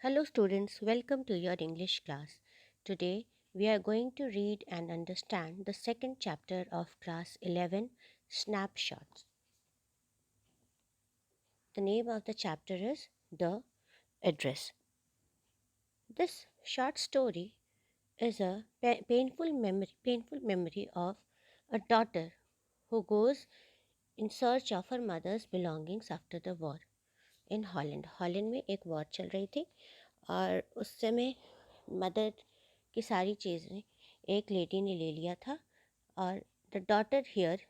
Hello, students. Welcome to your English class. Today, we are going to read and understand the second chapter of Class 11 Snapshots. The name of the chapter is The Address. This short story is a painful memory of a daughter who goes in search of her mother's belongings after the war in Holland Holland में एक war चल रही थी और उस समय mother की सारी चीज़ें एक लेडी ने ले लिया था और द डॉटर हियर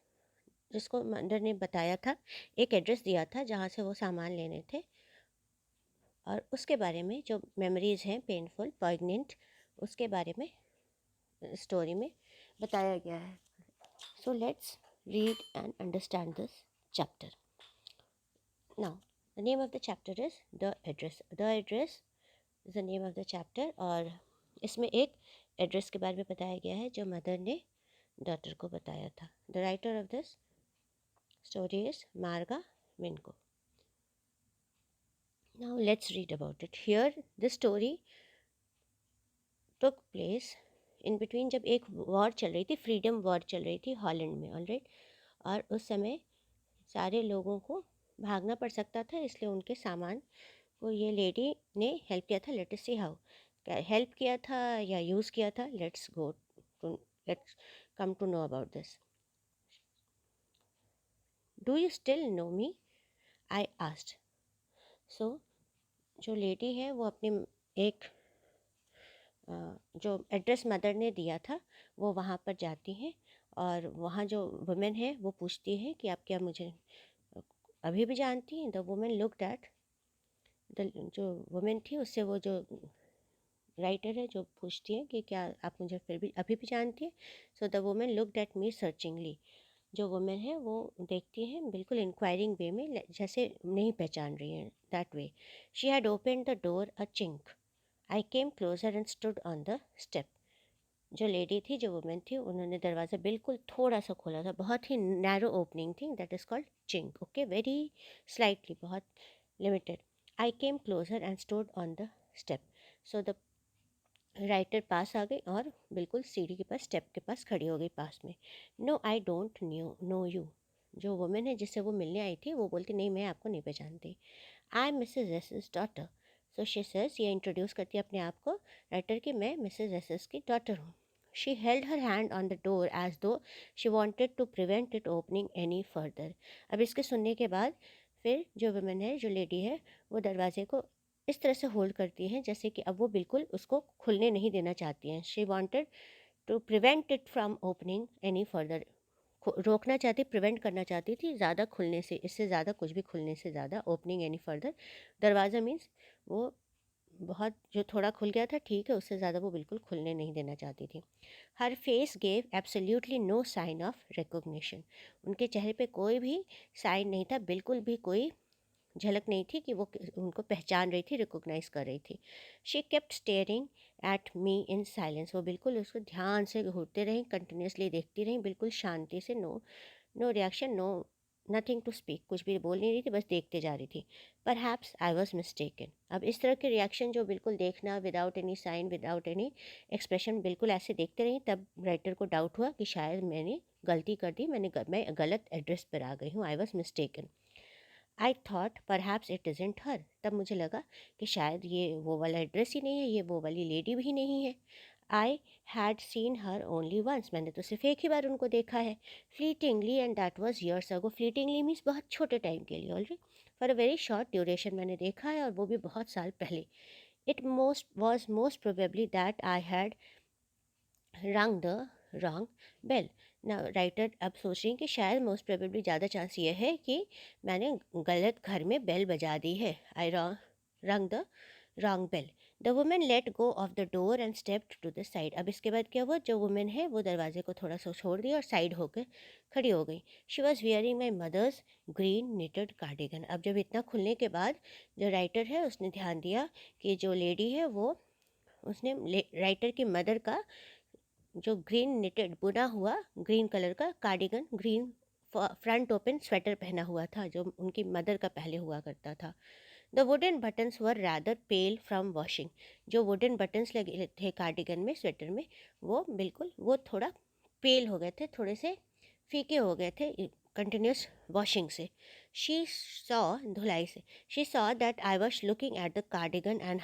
जिसको मदर ने बताया था एक एड्रेस दिया था जहाँ से वो सामान लेने थे और उसके बारे में जो मेमोरीज़ हैं पेनफुल पॉइगनेंट उसके बारे में स्टोरी में बताया गया है. So let's read and understand this chapter. Now the name of the chapter is the address. The address is the name of the chapter और इसमें एक एड्रेस के बारे में बताया गया है जो मदर ने डॉटर को बताया था. The writer of this story is Marga Minco. Now let's read about it. Here this story took place in between जब एक वॉर चल रही थी, फ्रीडम वॉर चल रही थी हॉलैंड में. ऑलराइट. और उस समय सारे लोगों को भागना पड़ सकता था इसलिए उनके सामान को ये लेडी ने हेल्प किया था. Let us see how help किया था या यूज़ किया था. Let's come to know about this. Do you still know me I asked. So जो लेडी है वो अपने एक जो एड्रेस मदर ने दिया था वो वहाँ पर जाती हैं और वहाँ जो वुमेन है वो पूछती है कि आप क्या मुझे अभी भी जानती हैं. द वुमेन लुक्ड एट जो वुमेन थी उससे वो जो राइटर है जो पूछती है कि क्या आप मुझे फिर भी अभी भी जानती है. So the women looked at me searchingly. जो वुमेन है वो देखती है बिल्कुल इंक्वायरिंग वे में जैसे नहीं पहचान रही है. That way she had open the door a chink. I came closer and stood on the step. जो लेडी थी जो वुमेन थी उन्होंने दरवाज़ा बिल्कुल थोड़ा सा खोला था. बहुत ही नैरो ओपनिंग थी. That is called chink. Okay. Very slightly बहुत limited. I came closer and stood on the step. So the writer पास आ गई और बिल्कुल सीढ़ी के पास स्टेप के पास खड़ी हो गई पास में. No I don't know you. जो वुमेन है जिससे वो मिलने आई थी वो बोलती नहीं मैं आपको नहीं पहचानती. I am Mrs S daughter. So she says ये इंट्रोड्यूस करती है अपने आप को राइटर की मैं मिसेज एस की डॉटर हूँ. She held her hand on the door as though she wanted to prevent it opening any further. अब इसके सुनने के बाद फिर जो वुमेन है जो लेडी है वो दरवाजे को इस तरह से होल्ड करती हैं जैसे कि अब वो बिल्कुल उसको खुलने नहीं देना चाहती हैं. She wanted to prevent it from opening any further. रोकना चाहती, प्रिवेंट करना चाहती थी ज़्यादा खुलने से, इससे ज़्यादा कुछ भी खुलने से ज़्यादा. ओपनिंग एनी फर्दर दरवाज़ा मीन्स वो बहुत जो थोड़ा खुल गया था ठीक है उससे ज़्यादा वो बिल्कुल खुलने नहीं देना चाहती थी. Her face gave absolutely no sign of recognition. उनके चेहरे पे कोई भी साइन नहीं था, बिल्कुल भी कोई झलक नहीं थी कि वो उनको पहचान रही थी, रिकॉग्नाइज कर रही थी. She kept staring at me in silence. वो बिल्कुल उसको ध्यान से घूरते रहीं, कंटिन्यूसली देखती रहीं बिल्कुल शांति से. No no reaction, no nothing to speak. कुछ भी बोल नहीं रही थी, बस देखते जा रही थी. Perhaps I was mistaken. अब इस तरह के रिएक्शन जो बिल्कुल देखना without any sign without any expression बिल्कुल ऐसे देखते रहीं, तब राइटर को डाउट हुआ कि शायद मैंने गलती कर दी, मैं गलत एड्रेस पर आ गई हूँ. I was mistaken. I thought perhaps it isn't her. तब मुझे लगा कि शायद ये वो वाला एड्रेस ही नहीं है, ये वो वाली लेडी भी नहीं है. I had seen her only once. मैंने तो सिर्फ एक ही बार उनको देखा है. Fleetingly and that was years ago. Fleetingly means बहुत छोटे टाइम के लिए. Already for a very short duration मैंने देखा है और वो भी बहुत साल पहले. It most probably that I had rung the wrong bell. ना राइटर अब सोच रही हैं कि शायद मोस्ट प्रोबेबली ज़्यादा चांस ये है कि मैंने गलत घर में बेल बजा दी है. I rung the wrong bell. The women let go of the door and stepped to the side. अब इसके बाद क्या हुआ, जो वुमेन है वो दरवाजे को थोड़ा सा छोड़ दिया और साइड होकर खड़ी हो गई. She was wearing my mother's green knitted cardigan. अब जब इतना खुलने के बाद जो राइटर है उसने ध्यान दिया कि जो लेडी है वो उसने राइटर की मदर का जो ग्रीन निटेड बुना हुआ ग्रीन कलर का cardigan, green front open sweater पहना हुआ था जो उनकी मदर का पहले हुआ करता था. The wooden buttons were rather pale from washing. जो वुडन बटन्स लगे थे कार्डिगन में, स्वेटर में, वो बिल्कुल वो थोड़ा पेल हो गए थे, थोड़े से फीके हो गए थे कंटिन्यूस वॉशिंग से। शी सॉ, धुलाई से, she saw that I was looking at the cardigan and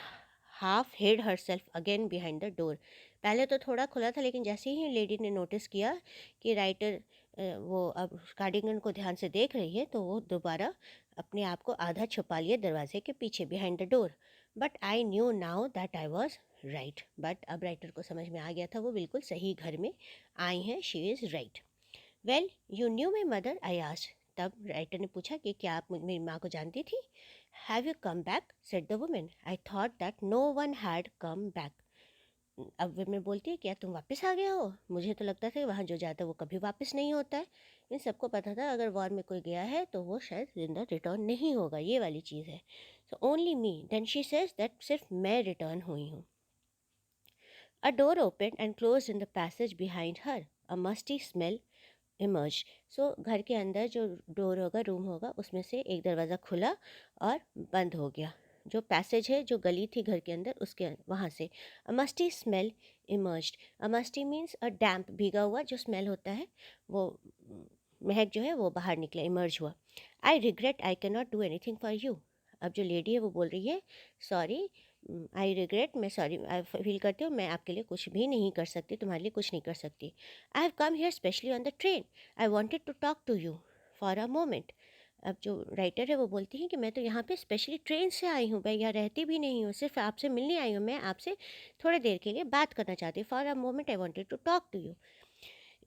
half hid herself again behind the door. पहले तो थोड़ा खुला था, लेकिन जैसे ही लेडी ने नोटिस किया कि राइटर वो अब कार्डिगन को ध्यान से देख रही है, तो वो दोबारा अपने आप को आधा छुपा लिया दरवाजे के पीछे, behind the door. But I knew now that I was right. But अब राइटर को समझ में आ गया था, वो बिल्कुल सही घर में आई हैं, she is right. Well you knew my mother, I asked. तब राइटर ने पूछा कि क्या आप मेरी माँ को जानती थी? Have you come back, said the woman. I thought that no one had come back. अब वुमेन बोलती है, क्या तुम वापस आ गए हो? मुझे तो लगता था वहाँ जो जाता है वो कभी वापस नहीं होता है। इन सबको पता था अगर वॉर में कोई गया है तो वो शायद जिंदा रिटर्न नहीं होगा, ये वाली चीज़ है। So only me. Then she says that सिर्फ मैं रिटर्न हुई हूँ। A door open and close in the passage behind her. A musty smell emerge. So घर के अंदर जो डोर होगा, रूम होगा, उसमें से एक दरवाज़ा खुला और बंद हो गया। जो पैसेज है, जो गली थी घर के अंदर, उसके वहाँ से a musty smell emerged. A musty means a damp, भीगा हुआ जो स्मेल होता है, वो महक जो है वो बाहर निकला, इमर्ज हुआ। I regret I can not do anything for you. अब जो लेडी है वो बोल रही है, सॉरी, आई रिग्रेट, मैं सॉरी आई फील करती हूँ, मैं आपके लिए कुछ भी नहीं कर सकती, तुम्हारे लिए कुछ नहीं कर सकती। I have come here specially on the train. I wanted to talk to you for a moment. अब जो राइटर है वो बोलती है कि मैं तो यहाँ पे स्पेशली ट्रेन से आई हूँ, मैं यहाँ रहती भी नहीं हूँ, सिर्फ आपसे मिलने आई हूँ, मैं आपसे थोड़ी देर के लिए बात करना चाहती हूँ। For a moment I wanted to talk to you.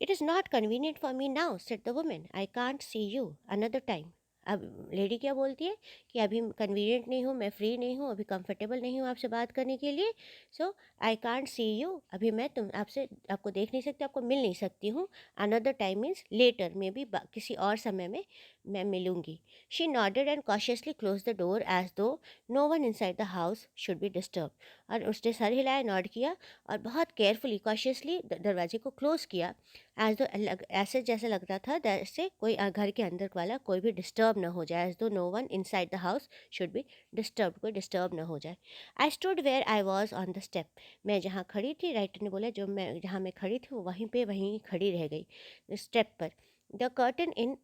It is not convenient for me now, said the woman. I can't see you another time. अब लेडी क्या बोलती है कि अभी कन्वीनियंट नहीं हूँ, मैं फ्री नहीं हूँ, अभी कंफर्टेबल नहीं हूँ आपसे बात करने के लिए। सो आई कांट सी यू, अभी मैं तुम आपसे आपको देख नहीं सकती, आपको मिल नहीं सकती हूँ। अनदर टाइम मीन्स लेटर, में भी किसी और समय में मैं मिलूंगी। She nodded and cautiously close the door as though no one inside the house should be disturb. और उसने सर हिलाया, नॉड किया और बहुत केयरफुली कॉशियसली दरवाजे को क्लोज किया, एज दो ऐसे जैसे लग रहा था जैसे कोई घर के अंदर वाला कोई भी डिस्टर्ब ना हो जाए, as though no one inside the house should be disturb, कोई डिस्टर्ब ना हो जाए। I stood where I was on the step. मैं जहाँ खड़ी थी, राइटर ने बोला, जो मैं जहाँ मैं खड़ी थी वो वहीं पे वहीं खड़ी रह गई, स्टेप पर। The curtain in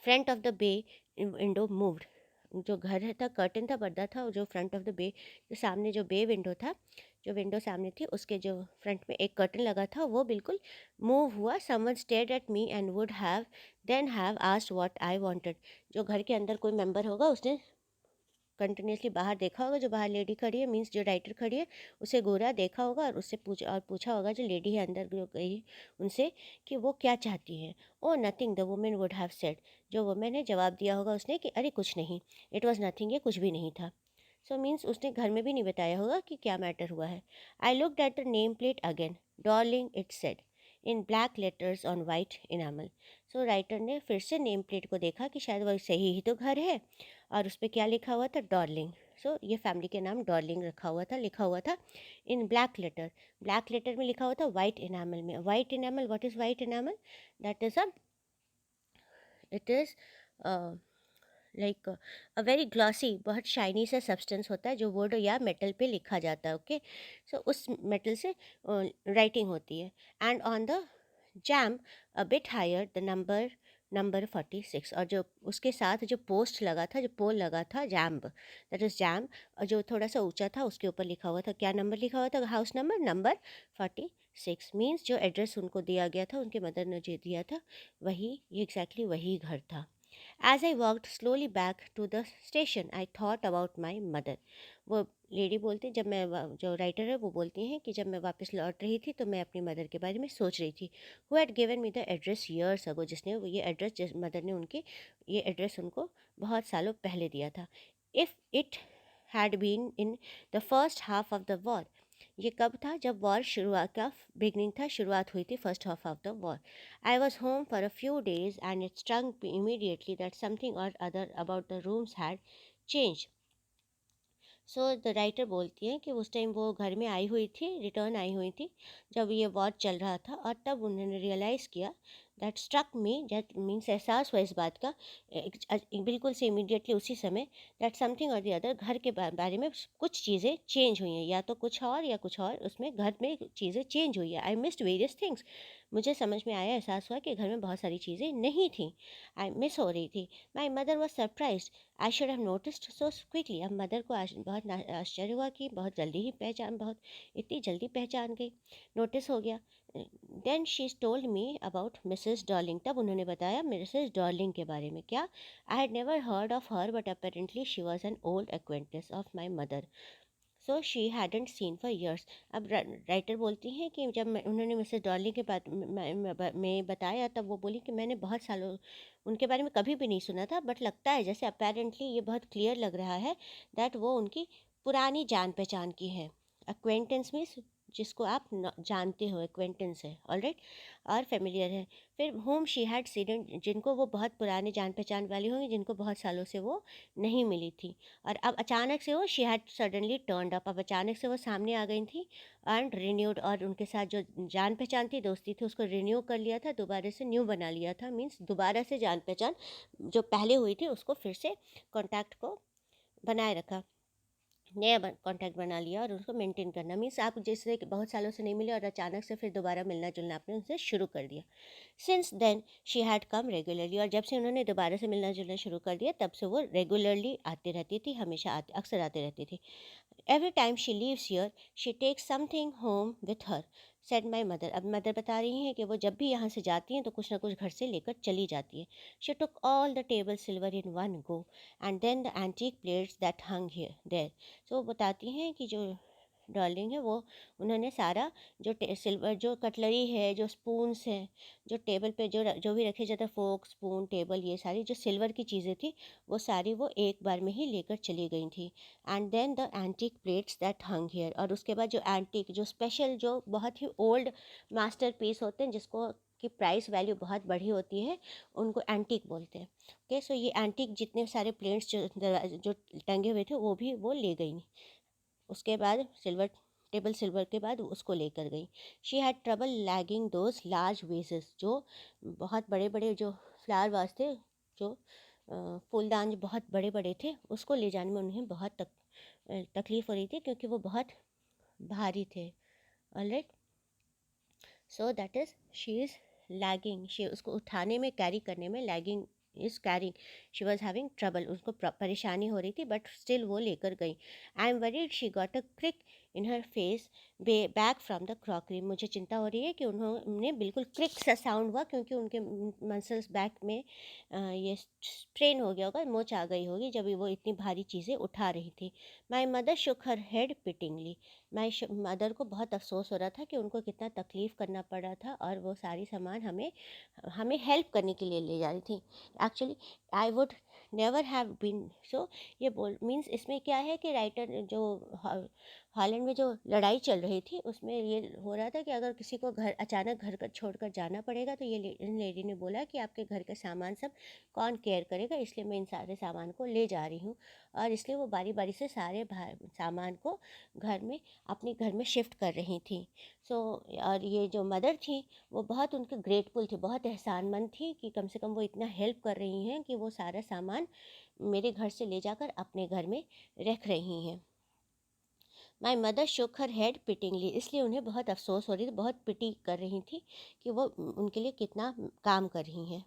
front of the bay window moved. जो घर था, कर्टन था, पर्दा था, और जो फ्रंट ऑफ द बे, जो सामने जो बे विंडो था, जो विंडो सामने थी, उसके जो फ्रंट में एक कर्टन लगा था, वो बिल्कुल मूव हुआ। Someone stared at me and would have then have asked what I wanted. जो घर के अंदर कोई मेंबर होगा, उसने कंटिन्यूसली बाहर देखा होगा, जो बाहर लेडी खड़ी है, मीन्स जो राइटर खड़ी है, उसे गोरा देखा होगा और उससे पूछा होगा जो लेडी है अंदर जो गई उनसे, कि वो क्या चाहती है। ओ nothing, the women would have said. जो वुमेन है, जवाब दिया होगा उसने कि अरे कुछ नहीं, इट वॉज नथिंग, ये कुछ भी नहीं था। सो मीन्स उसने घर में भी नहीं बताया होगा कि क्या मैटर हुआ है। I looked at the name plate again, Darling it said, in black letters on white enamel. So writer ने फिर से नेम प्लेट को देखा कि शायद वह सही ही तो घर है, और उस पर क्या लिखा हुआ था, डॉर्लिंग। सो ये फैमिली के नाम डॉर्लिंग रखा हुआ था, लिखा हुआ था इन ब्लैक लेटर। ब्लैक लेटर में लिखा हुआ था वाइट इनामल में। White enamel, what is white enamel? That is a, it is like a very glossy, बहुत शाइनी सा सब्सटेंस होता है जो वुड या मेटल पे लिखा जाता है। ओके, सो उस मेटल से राइटिंग होती है। And on the jamb a bit higher the number 46। और जो उसके साथ जो पोस्ट लगा था, जो पोल लगा था, जैम्ब, दैट इज जैम, जो थोड़ा सा ऊंचा था, उसके ऊपर लिखा हुआ था, क्या नंबर लिखा हुआ था? House number 46। मीन्स जो एड्रेस उनको दिया गया था, उनके मदर ने जो दिया था, वही, ये एग्जैक्टली वही घर था। As I walked slowly back to the station, I thought about my mother. वो लेडी बोलती, जब मैं जो राइटर है वो बोलती हैं कि जब मैं वापस लौट रही थी तो मैं अपनी मदर के बारे में सोच रही थी। Who had given me the address years ago, जिसने ये एड्रेस, जिस मदर ने उनकी ये एड्रेस उनको बहुत सालों पहले दिया था। If it had been in the first half of the war, ये कब था? जब वॉर शुरुआत का बिगनिंग था, शुरुआत हुई थी, first half of the war. I was home for a few days and it struck me immediately that something or other about the rooms had change. So the writer बोलती है कि उस टाइम वो घर में आई हुई थी, रिटर्न आई हुई थी जब ये वॉर चल रहा था, और तब उन्होंने रियलाइज़ किया that struck me, that means एहसास हुआ इस बात का बिल्कुल से इमीडिएटली उसी समय, दैट समथिंग और द अदर, घर के बारे में कुछ चीज़ें चेंज हुई हैं, या तो कुछ और या कुछ और, उसमें घर में चीज़ें चेंज हुई है। आई मिस्ड वेरियस थिंग्स, मुझे समझ में आया, एहसास हुआ कि घर में बहुत सारी चीज़ें नहीं थी, आई मिस हो रही थी। My mother was surprise, I should have noticed so quickly. अब मदर को बहुत आश्चर्य हुआ कि बहुत जल्दी ही पहचान, बहुत इतनी जल्दी पहचान गई, नोटिस हो गया। Then she told me about Mrs Dorling, तब उन्होंने बताया मिसेस डॉर्लिंग के बारे में। क्या? I had never heard of her but apparently she was an old acquaintance of my mother, so she hadn't seen for years. अब writer बोलती हैं कि जब उन्होंने मिसेस डॉर्लिंग के बात में बताया, तब वो बोली कि मैंने बहुत सालों उनके बारे में कभी भी नहीं सुना था, बट लगता है जैसे अपेरेंटली ये बहुत क्लियर लग रहा है दैट वो उनकी पुरानी जान पहचान की है। एक्वेंटेंस मीन्स जिसको आप जानते हो, एक्वेंटेंस है, ऑलराइट, और फेमिलियर है। फिर होम शी हैड सीन, जिनको वो बहुत पुराने जान पहचान वाली होंगी, जिनको बहुत सालों से वो नहीं मिली थी, और अब अचानक से वो she had suddenly turned up, अब अचानक से वो सामने आ गई थी, एंड रिन्यूड, और उनके साथ जो जान पहचान थी, दोस्ती थी, उसको रिन्यू कर लिया था, दोबारा से न्यू बना लिया था, मीन्स दोबारा से जान पहचान जो पहले हुई थी उसको फिर से कॉन्टैक्ट को बनाए रखा, नया कॉन्टैक्ट बना लिया, और उसको मेंटेन करना मीन्स आप जिससे बहुत सालों से नहीं मिले और अचानक से फिर दोबारा मिलना जुलना आपने उनसे शुरू कर दिया। Since then she had come regularly, और जब से उन्होंने दोबारा से मिलना जुलना शुरू कर दिया, तब से वो रेगुलरली आती रहती थी, हमेशा अक्सर आती रहती थी। Every time she leaves here she takes something home with her, said my mother. अब मदर बता रही हैं कि वो जब भी यहाँ से जाती हैं तो कुछ ना कुछ घर से लेकर चली जाती है। She took all the table silver in one go and then the antique plates that hung here there. तो वो बताती हैं कि जो डार्लिंग है वो, उन्होंने सारा जो सिल्वर जो कटलरी है, जो स्पून्स हैं, जो टेबल पे जो भी रखे जाते, फोक स्पून टेबल, ये सारी जो सिल्वर की चीज़ें थी, वो सारी वो एक बार में ही लेकर चली गई थी। And then the antique plates that hung here, और उसके बाद जो एंटीक, जो स्पेशल, जो बहुत ही ओल्ड मास्टर पीस होते हैं, जिसको की प्राइस वैल्यू बहुत बड़ी होती है, उनको एंटीक बोलते हैं। ओके, सो ये एंटीक जितने सारे प्लेट्स जो टंगे हुए थे, वो भी वो ले गई। उसके बाद सिल्वर टेबल सिल्वर के बाद उसको लेकर गई। She had trouble lugging those large vases, जो बहुत बड़े बड़े जो फ्लावर वास थे, जो फूलदान जो बहुत बड़े बड़े थे, उसको ले जाने में उन्हें बहुत तकलीफ़ हो रही थी, क्योंकि वो बहुत भारी थे। Alright, so that is she is lagging, she उसको उठाने में, कैरी करने में, lagging is carrying, she was having trouble, उसको परेशानी हो रही थी, बट स्टिल वो लेकर गई। I am worried she got a crick in her face back from the crockery, मुझे चिंता हो रही है कि उन्होंने बिल्कुल क्रिक सा साउंड हुआ, क्योंकि उनके मसल्स बैक में ये स्ट्रेन हो गया होगा, मोच आ गई होगी जब वो इतनी भारी चीज़ें उठा रही थी। My mother shook her head pityingly, my mother को बहुत अफसोस हो रहा था कि उनको कितना तकलीफ़ करना पड़ रहा था, और वो सारी सामान हमें हमें हेल्प करने के लिए ले जा रही थी। Actually I would never have been so, ये बोल मीन्स इसमें क्या है कि राइटर जो हॉलैंड में जो लड़ाई चल रही थी, उसमें ये हो रहा था कि अगर किसी को घर अचानक घर छोड़कर जाना पड़ेगा, तो ये इन लेडी ने बोला कि आपके घर का सामान सब कौन केयर करेगा, इसलिए मैं इन सारे सामान को ले जा रही हूँ, और इसलिए वो बारी बारी से सारे सामान को घर में, अपने घर में शिफ्ट कर रही थी। सो और ये जो मदर थी, वो बहुत उनके ग्रेटफुल थी, बहुत एहसानमंद थी कि कम से कम वो इतना हेल्प कर रही हैं कि वो सारा सामान मेरे घर से ले जाकर अपने घर में रख रही हैं। माई मदर शुक हर हेड पिटिंगली, इसलिए उन्हें बहुत अफसोस हो रही थी, बहुत पिटी कर रही थी कि वो उनके लिए कितना काम कर रही हैं।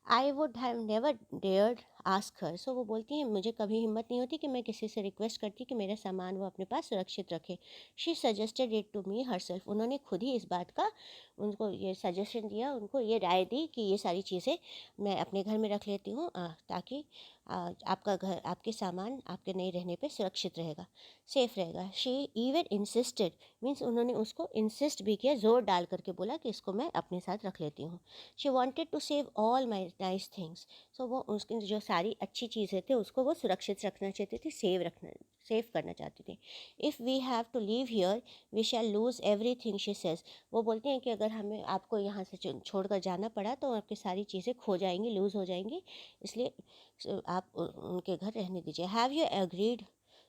I would have never dared ask her, so वो बोलती हैं मुझे कभी हिम्मत नहीं होती कि मैं किसी से रिक्वेस्ट करती कि मेरा सामान वो अपने पास सुरक्षित रखे। She suggested it to me herself, उन्होंने खुद ही इस बात का उनको ये सजेशन दिया, उनको ये राय दी कि ये सारी चीज़ें मैं अपने घर में रख लेती हूँ, ताकि आपका घर, आपके सामान आपके नहीं रहने पे सुरक्षित रहेगा, सेफ रहेगा। शी इवन इंसिस्टेड, मीन्स उन्होंने उसको इंसिस्ट भी किया, ज़ोर डाल करके बोला कि इसको मैं अपने साथ रख लेती हूँ। She wanted to save all my nice things, so वो उसकी जो सारी अच्छी चीज़ें थे उसको वो सुरक्षित रखना चाहती थी, सेव करना चाहती थी। If we have to leave here we shall lose everything, she says, वो बोलती हैं कि अगर हमें आपको यहाँ से छोड़कर जाना पड़ा तो आपकी सारी चीज़ें खो जाएंगी, लूज़ हो जाएंगी, इसलिए आप उनके घर रहने दीजिए। Have you agreed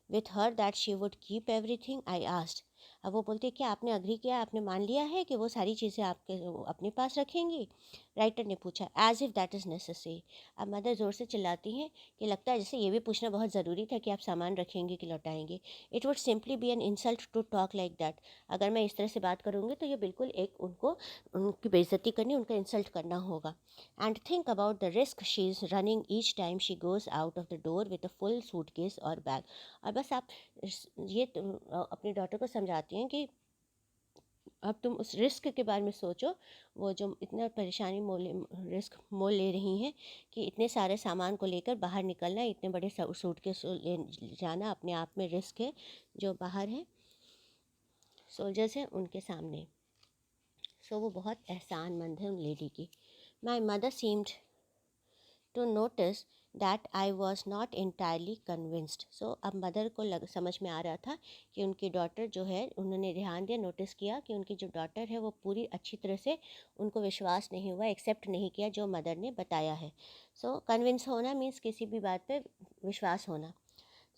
with her that she would keep everything, I asked, अब वो बोलती है क्या आपने अग्री किया, आपने मान लिया है कि वो सारी चीज़ें आपके अपने पास रखेंगी? राइटर ने पूछा, as if that is necessary. अब मदर ज़ोर से चिल्लाती हैं कि लगता है जैसे ये भी पूछना बहुत ज़रूरी था कि आप सामान रखेंगे कि लौटाएंगे। It would simply be an insult to talk like that. अगर मैं इस तरह से बात करूँगी तो ये बिल्कुल एक उनको उनकी बेइज्जती करनी, उनका इंसल्ट करना होगा। And think about the risk she is running each time she goes out of the door with a full suitcase और बैग। और बस आप ये अपनी डॉटर को समझाती हैं कि अब तुम उस रिस्क के बारे में सोचो, वो जो इतना परेशानी रिस्क मोल ले रही हैं कि इतने सारे सामान को लेकर बाहर निकलना, इतने बड़े सूटकेस ले जाना अपने आप में रिस्क है। जो बाहर है सोल्जर्स हैं उनके सामने। सो वो बहुत एहसानमंद है उन लेडी की। My mother seemed to notice that I was not entirely convinced. So अब मदर को समझ में आ रहा था कि उनकी डॉटर जो है, उन्होंने ध्यान दिया, नोटिस किया कि उनकी जो डॉटर है वो पूरी अच्छी तरह से उनको विश्वास नहीं हुआ, एक्सेप्ट नहीं किया जो मदर ने बताया है। सो कन्विंस होना मीन्स किसी भी बात पे विश्वास होना।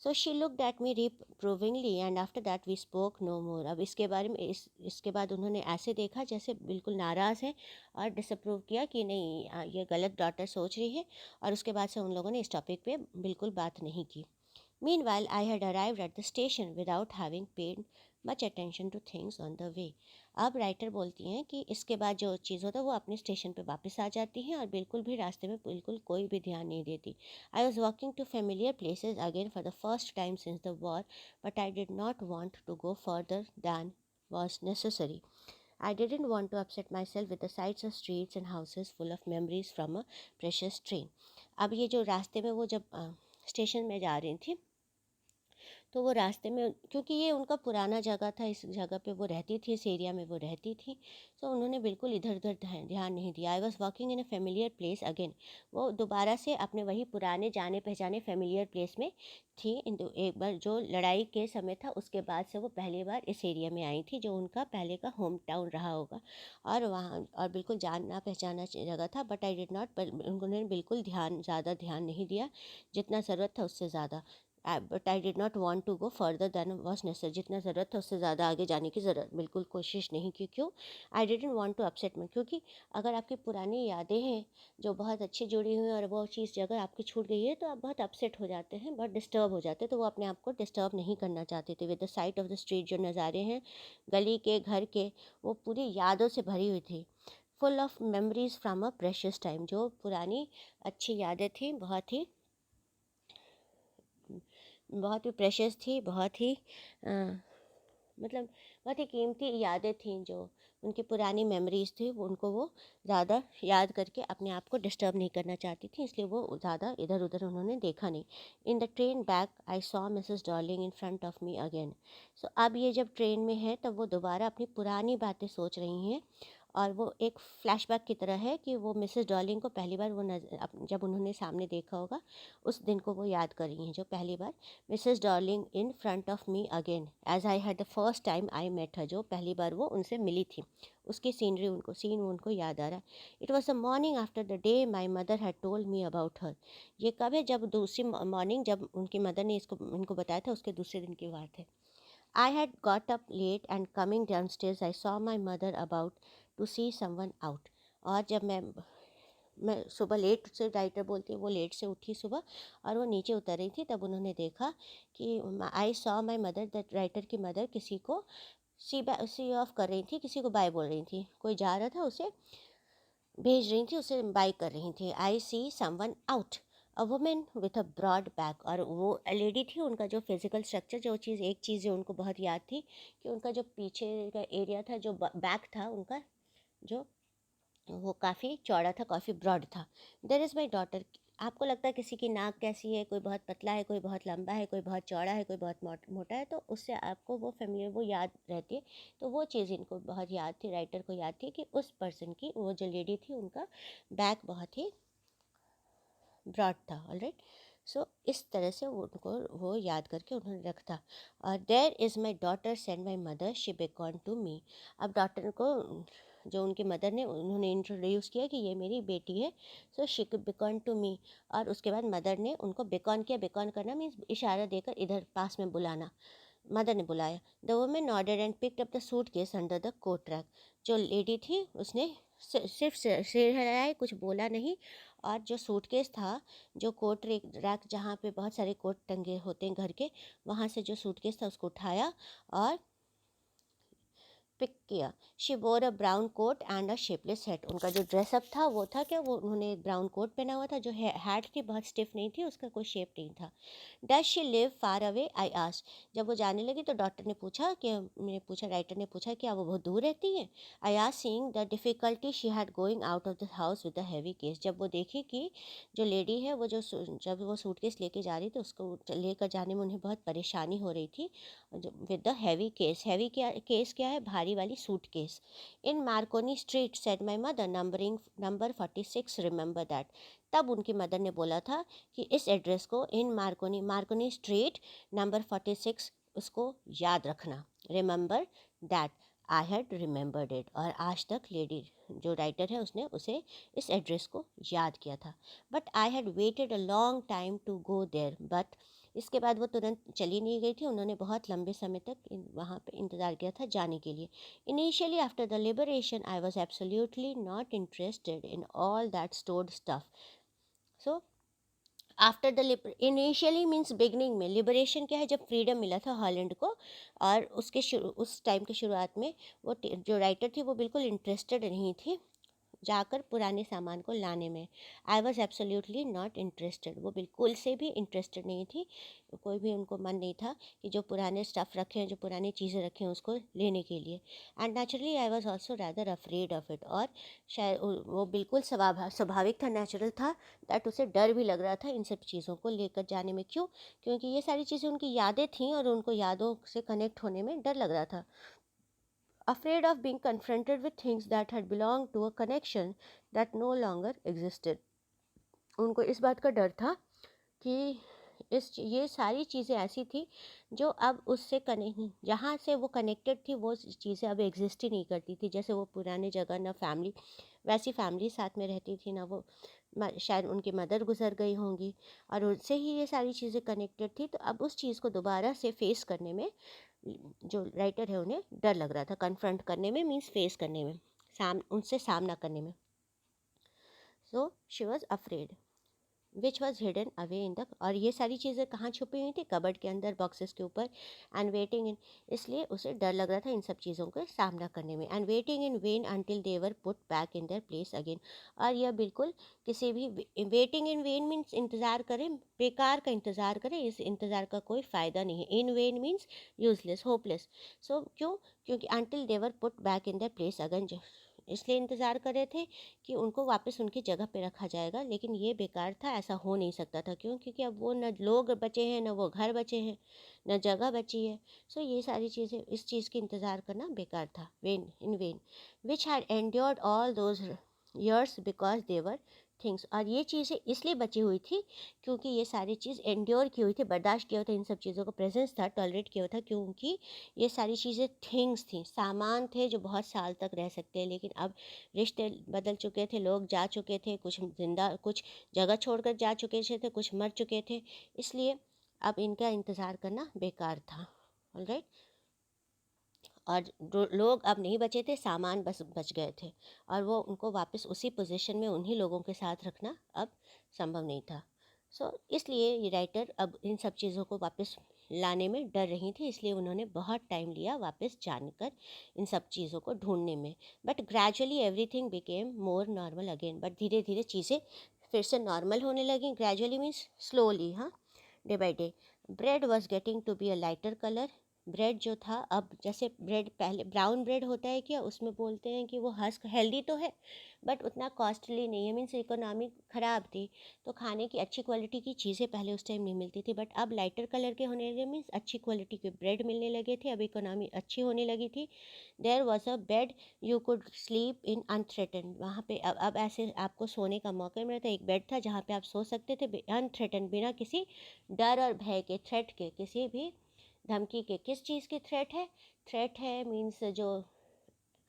So she looked at me reprovingly and after that we spoke no more. अब इसके बारे में इसके बाद उन्होंने ऐसे देखा जैसे बिल्कुल नाराज़ है और डिसअप्रूव किया कि नहीं, ये गलत डॉटर सोच रही है। और उसके बाद से उन लोगों ने इस टॉपिक पे बिल्कुल बात नहीं की। Meanwhile, I had arrived at the station without having paid much attention to things on the way. अब राइटर बोलती हैं कि इसके बाद जो चीज़ होता है वो अपने स्टेशन पे वापस आ जाती हैं और बिल्कुल भी रास्ते में बिल्कुल कोई भी ध्यान नहीं देती। I was walking to familiar places again for the first time since the war, but I did not want to go further than was necessary. I didn't want to upset myself with the sights of streets and houses full of memories from a precious train. अब ये जो रास्ते में वो जब station में जा रही थी तो वो रास्ते में, क्योंकि ये उनका पुराना जगह था, इस जगह पे वो रहती थी, इस एरिया में वो रहती थी, तो उन्होंने बिल्कुल इधर उधर ध्यान नहीं दिया। आई was walking in a familiar place again. वो दोबारा से अपने वही पुराने जाने पहचाने फेमिलियर प्लेस में थी। एक बार जो लड़ाई के समय था उसके बाद से वो पहली बार इस एरिया में आई थी, जो उनका पहले का होम टाउन रहा होगा, और वहाँ और बिल्कुल जानना पहचाना जगह था। बट आई डिड नॉट, उन्होंने बिल्कुल ज़्यादा ध्यान नहीं दिया, जितना ज़रूरत था उससे ज़्यादा। But I did not want to go further than was necessary. जितना ज़रूरत था उससे ज़्यादा आगे जाने की ज़रूरत बिल्कुल कोशिश नहीं की। क्यों? I didn't want to upset me. क्योंकि अगर आपकी पुरानी यादें हैं जो बहुत अच्छी जुड़ी हुई हैं और वो चीज़ जगह आपकी छूट गई है तो आप बहुत अपसेट हो जाते हैं, बहुत डिस्टर्ब हो जाते हैं। तो वो अपने आप को डिस्टर्ब नहीं करना चाहते थे। With the site of the street, जो नज़ारे हैं गली के, घर के, वो पूरी यादों से भरी हुई थी। Full of memories from a precious time, जो पुरानी अच्छी यादें थी, बहुत ही प्रेशियस थी, बहुत ही मतलब बहुत ही कीमती यादें थीं। जो उनकी पुरानी मेमोरीज़ थी वो ज़्यादा याद करके अपने आप को डिस्टर्ब नहीं करना चाहती थी, इसलिए वो ज़्यादा इधर उधर उन्होंने देखा नहीं। In the train back I saw Mrs Darling in front of me again. So अब ये जब ट्रेन में है तब वो दोबारा अपनी पुरानी बातें सोच रही हैं, और वो एक फ्लैशबैक की तरह है कि वो मिसेस डॉर्लिंग को पहली बार वो जब उन्होंने सामने देखा होगा उस दिन को वो याद कर रही हैं, जो पहली बार Mrs Darling in front of me again as I had the first time I met her, जो पहली बार वो उनसे मिली थी, उसकी सीन उनको याद आ रहा है। It was the morning after the day my mother had told me about her. ये कब है? जब दूसरी मॉर्निंग, जब उनकी मदर ने इनको बताया था, उसके दूसरे दिन की बात है। I had got up late and coming downstairs I saw my mother about to see someone out। और जब मैं सुबह लेट से, राइटर बोलती है वो लेट से उठी सुबह और वो नीचे उतर रही थी, तब उन्होंने देखा कि I saw my mother, that writer की मदर किसी को सी ऑफ कर रही थी, किसी को बाय बोल रही थी, कोई जा रहा था उसे भेज रही थी, उसे बाय कर रही थी। I see someone out, a woman with a broad back. और वो लेडी थी, उनका जो फिजिकल स्ट्रक्चर, एक चीज़ जो उनको बहुत याद थी कि उनका जो पीछे का एरिया था, जो बैक था उनका, जो वो काफ़ी चौड़ा था, काफ़ी ब्रॉड था। There is my daughter. आपको लगता है किसी की नाक कैसी है, कोई बहुत पतला है, कोई बहुत लंबा है, कोई बहुत चौड़ा है, कोई बहुत मोटा है, तो उससे आपको वो फैमिली वो याद रहती है। तो वो चीज़ इनको बहुत याद थी, राइटर को याद थी कि उस पर्सन की, वो जो लेडी थी उनका बैक बहुत ही ब्रॉड था। ऑलराइट। सो इस तरह से उनको वो याद करके उन्होंने रखा। और there is my daughter said my mother she beckon to me. अब डॉटर को, जो उनकी मदर ने, उन्होंने इंट्रोड्यूस किया कि ये मेरी बेटी है, so she beckon to me. और उसके बाद मदर ने उनको बेकॉन किया। बेकॉन करना मीन्स इशारा देकर इधर पास में बुलाना। मदर ने बुलाया। The woman nodded and picked up the suitcase under the coat rack. जो लेडी थी उसने सिर्फ सिर हिलाया, कुछ बोला नहीं, और जो सूटकेस था, जो कोट रैक जहाँ पे बहुत सारे कोट टंगे होते हैं घर के, वहाँ से जो सूटकेस था उसको उठाया और पिक किया। She wore a brown coat and a shapeless hat. उनका जो ड्रेसअप था वो था क्या, वो उन्होंने एक ब्राउन कोट पहना हुआ था, जो हैट थी बहुत स्टिफ नहीं थी, उसका कोई शेप नहीं था। Does she live far away, I asked. जब वो जाने लगी तो डॉक्टर ने पूछा कि राइटर ने पूछा क्या वो बहुत दूर रहती है। I asked seeing the difficulty she had going out of the house with the heavy case. जब वो देखी कि जो लेडी है वो जब वो सूटकेस लेके जा रही थी, उसको लेकर जाने में उन्हें बहुत परेशानी हो रही थी with the heavy case. Heavy case क्या है, भारी वाली suitcase. In Markovnikov street said my mother, number 46, remember that. तब उनकी मदर ने बोला था कि इस एड्रेस को, इन मार्कोनी स्ट्रीट नंबर 46, उसको याद रखना। Remember that, I had remembered it. और आज तक लेडी जो राइटर है उसने उसे इस एड्रेस को याद किया था। But I had waited a long time to go there, but इसके बाद वो तुरंत चली नहीं गई थी, उन्होंने बहुत लंबे समय तक वहाँ पे इंतज़ार किया था जाने के लिए। Initially after the liberation I was absolutely not interested in all that stored stuff. So after the initially means beginning में, लिबरेशन क्या है, जब फ्रीडम मिला था हॉलैंड को, और उस टाइम के शुरुआत में वो जो राइटर थी वो बिल्कुल इंटरेस्टेड नहीं थी जाकर पुराने सामान को लाने में। I was absolutely not interested, वो बिल्कुल से भी इंटरेस्टेड नहीं थी, कोई भी उनको मन नहीं था कि जो पुराने स्टफ़ रखे हैं, जो पुरानी चीज़ें रखी हैं उसको लेने के लिए। And naturally I was also rather afraid of it. और शायद वो बिल्कुल स्वाभाविक था, नेचुरल था, दैट उसे डर भी लग रहा था इन सब चीज़ों को लेकर जाने में। क्यों? क्योंकि ये सारी चीज़ें उनकी यादें थीं और उनको यादों से कनेक्ट होने में डर लग रहा था। Afraid of being confronted with things that had belonged to a connection that no longer existed. उनको इस बात का डर था कि ये सारी चीज़ें ऐसी थी जो अब उससे जहाँ से वो कनेक्टेड थी वो चीज़ें अब एग्जिस्ट ही नहीं करती थी। जैसे वो पुराने जगह, ना फैमिली, वैसी फैमिली साथ में रहती थी, ना वो शायद उनकी मदर गुजर गई होंगी और उनसे ही ये सारी चीज़ें कनेक्टेड थी। तो अब उस चीज़ को दोबारा से फेस करने में जो राइटर है उन्हें डर लग रहा था। कन्फ्रंट करने में मीन्स फेस करने में, उनसे सामना करने में। So she was afraid which was hidden away in the, और ये सारी चीज़ें कहाँ छुपी हुई थी, कबर्ड के अंदर, बॉक्सेस के ऊपर। एंड वेटिंग इन, इसलिए उसे डर लग रहा था इन सब चीज़ों का सामना करने में। And waiting in when until they were put back in their place again. और यह बिल्कुल किसी भी, वेटिंग इन वेन मीन्स इंतज़ार करें, बेकार का इंतज़ार करें, इस इंतज़ार का कोई फ़ायदा नहीं है। इन वेन मीन्स यूजलेस, होपलेस। सो क्यों? क्योंकि until they were put back in their place again, इसलिए इंतज़ार कर रहे थे कि उनको वापस उनकी जगह पे रखा जाएगा, लेकिन ये बेकार था, ऐसा हो नहीं सकता था। क्यों? क्योंकि अब वो न लोग बचे हैं, न वो घर बचे हैं, न जगह बची है। सो ये सारी चीज़ें, इस चीज़ की इंतज़ार करना बेकार था। When which had endured all those years because they were things. और ये चीज़ें इसलिए बची हुई थी क्योंकि ये सारी चीज़ एंड्योर की हुई थी, बर्दाश्त किया हुआ था, इन सब चीज़ों का प्रेजेंस था, टॉलरेट किया हुआ था, क्योंकि ये सारी चीज़ें थिंग्स थी, सामान थे जो बहुत साल तक रह सकते हैं। लेकिन अब रिश्ते बदल चुके थे, लोग जा चुके थे, कुछ जिंदा, कुछ जगह छोड़कर जा चुके थे, कुछ मर चुके थे, इसलिए अब इनका इंतज़ार करना बेकार था। ऑलराइट। और लोग अब नहीं बचे थे, सामान बस बच गए थे, और वो उनको वापस उसी पोजीशन में उन्हीं लोगों के साथ रखना अब संभव नहीं था। इसलिए ये राइटर अब इन सब चीज़ों को वापस लाने में डर रही थी, इसलिए उन्होंने बहुत टाइम लिया वापस जानकर इन सब चीज़ों को ढूंढने में। But gradually everything became more normal again. But धीरे धीरे चीज़ें फिर से नॉर्मल होने लगी। ग्रेजुअली मीन्स स्लोली, हाँ, day by day. Bread was getting to be a lighter colour. Bread जो था, अब जैसे ब्रेड पहले ब्राउन ब्रेड होता है क्या, उसमें बोलते हैं कि वो हस्क हेल्दी तो है बट उतना कॉस्टली नहीं है, मीन्स इकोनॉमी ख़राब थी, तो खाने की अच्छी क्वालिटी की चीज़ें पहले उस टाइम नहीं मिलती थी। बट अब लाइटर कलर के होने लगे, मीन्स अच्छी क्वालिटी के ब्रेड मिलने लगे थे, अब इकोनॉमी अच्छी होने लगी थी। There was a bed you could sleep in unthreatened. वहाँ पे अब ऐसे आपको सोने का मौका मिला था, एक बेड था जहाँ पे आप सो सकते थे अनथ्रेटन, बिना किसी डर और भय के, थ्रेट के, किसी भी धमकी के। किस चीज़ की थ्रेट है? थ्रेट है मीन्स जो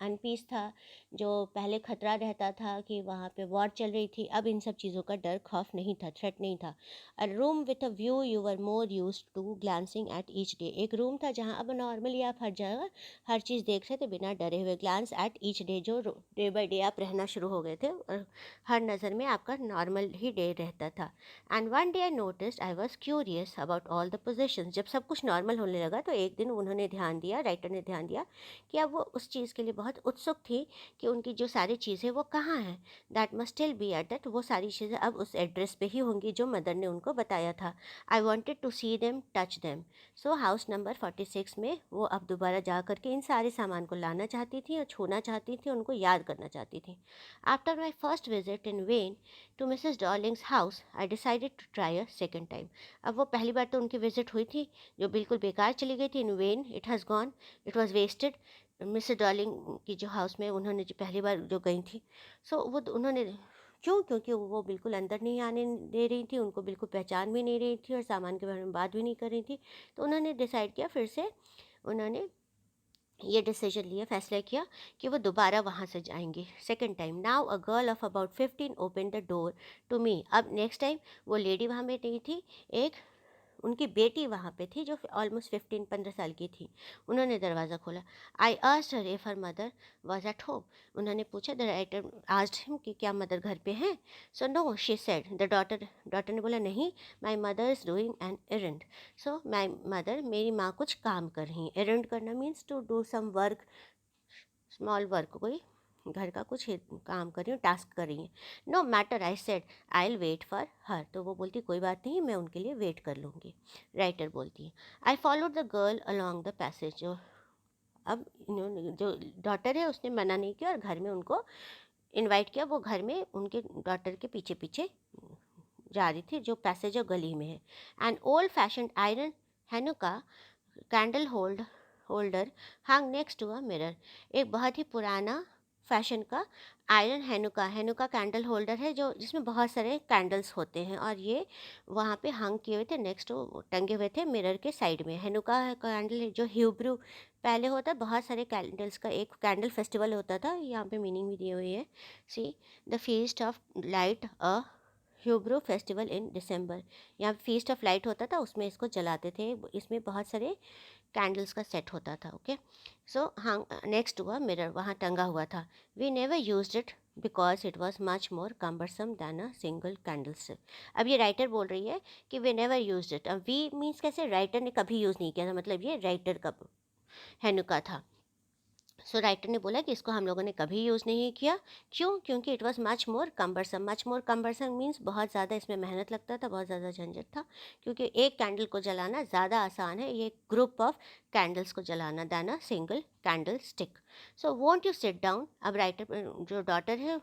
अनपीस था, जो पहले खतरा रहता था कि वहाँ पे वॉर चल रही थी, अब इन सब चीज़ों का डर खौफ नहीं था, थ्रेट नहीं था। A room with a view you were more used to glancing at each day, एक रूम था जहाँ अब नॉर्मली आप हर जगह हर चीज़ देख रहे थे बिना डरे हुए। ग्लांस एट ईच डे, जो डे बाय डे आप रहना शुरू हो गए थे और हर नज़र में आपका नॉर्मल ही डे रहता था। And one day I noticed I was curious about all the possessions, जब सब कुछ नॉर्मल होने लगा तो एक दिन उन्होंने ध्यान दिया, राइटर ने ध्यान दिया कि अब वो उस चीज़ के लिए बहुत उत्सुक थी कि उनकी जो सारी चीज़ें वो कहाँ हैं। That must still be at that, वो सारी चीज़ें अब उस एड्रेस पे ही होंगी जो मदर ने उनको बताया था। I wanted to see them, touch them. So house number 46 में वो अब दोबारा जा करके इन सारे सामान को लाना चाहती थी और छूना चाहती थी, उनको याद करना चाहती थी। After my first visit in vain to Mrs Darling's house I decided to try a second time. अब वो पहली बार तो उनकी विजिट हुई थी जो बिल्कुल बेकार चली गई थी, in vain, it has gone, it was wasted. Mrs Darling की जो हाउस में उन्होंने जो पहली बार जो गई थी, सो वो उन्होंने क्यों, क्योंकि वो बिल्कुल अंदर नहीं आने दे रही थी, उनको बिल्कुल पहचान भी नहीं रही थी और सामान के बारे में बात भी नहीं कर रही थी। तो उन्होंने डिसाइड किया, फिर से उन्होंने ये डिसीजन लिया, फैसला किया कि वो दोबारा वहाँ से जाएंगे second time. Now a girl of about 15 open the door to me. अब नेक्स्ट टाइम वो लेडी वहाँ में नहीं थी, एक उनकी बेटी वहाँ पे थी जो ऑलमोस्ट 15 साल की थी। उन्होंने दरवाज़ा खोला। I asked her if her mother was at home. उन्होंने पूछा, द राइटर आस्क्ड हिम कि क्या मदर घर पे हैं। So no she said, the daughter ने बोला, नहीं, my mother is doing an errand. So my mother, मेरी माँ कुछ काम कर रही हैं। एरेंड करना means to do some work, small work, कोई घर का कुछ काम कर रही हूँ, टास्क कर रही हैं। No matter, I said, I will wait for her. तो वो बोलती, कोई बात नहीं, मैं उनके लिए वेट कर लूँगी। राइटर बोलती है, I followed the girl along the passage. जो अब इन्होंने जो डॉटर है उसने मना नहीं किया और घर में उनको इनवाइट किया। वो घर में उनके डॉटर के पीछे पीछे जा रही थी, जो पैसेज और गली में है। An old fashion iron Hanukkah candle holder hung next to a mirror. एक बहुत ही पुराना फैशन का आयरन हैनुका कैंडल होल्डर है, जो जिसमें बहुत सारे कैंडल्स होते हैं, और ये वहाँ पे हंग किए हुए थे, नेक्स्ट टंगे हुए थे मिरर के साइड में। हैनुका कैंडल जो हिब्रू पहले होता है, बहुत सारे कैंडल्स का एक कैंडल फेस्टिवल होता था, यहाँ पे मीनिंग भी दी हुई है। See the feast of light a Hebrew festival in December. यहाँ फीस्ट ऑफ लाइट होता था, उसमें इसको जलाते थे। इसमें बहुत सारे कैंडल्स का सेट होता था। ओके, सो हाँ, नेक्स्ट हुआ मिरर, वहाँ टंगा हुआ था। We never use it because it was much more cumbersome than a single candlestick. अब ये राइटर बोल रही है कि वी नेवर यूज इट। अब वी मीन्स कैसे, राइटर ने कभी यूज़ नहीं किया था, मतलब ये राइटर का हैनुका था। सो राइटर ने बोला कि इसको हम लोगों ने कभी यूज़ नहीं किया। क्यों? क्योंकि it was much more cumbersome means बहुत ज़्यादा इसमें मेहनत लगता था, बहुत ज़्यादा झंझट था। क्योंकि एक कैंडल को जलाना ज़्यादा आसान है, ये ग्रुप ऑफ कैंडल्स को जलाना, than a single candlestick. So won't you sit down. अब राइटर जो डॉटर है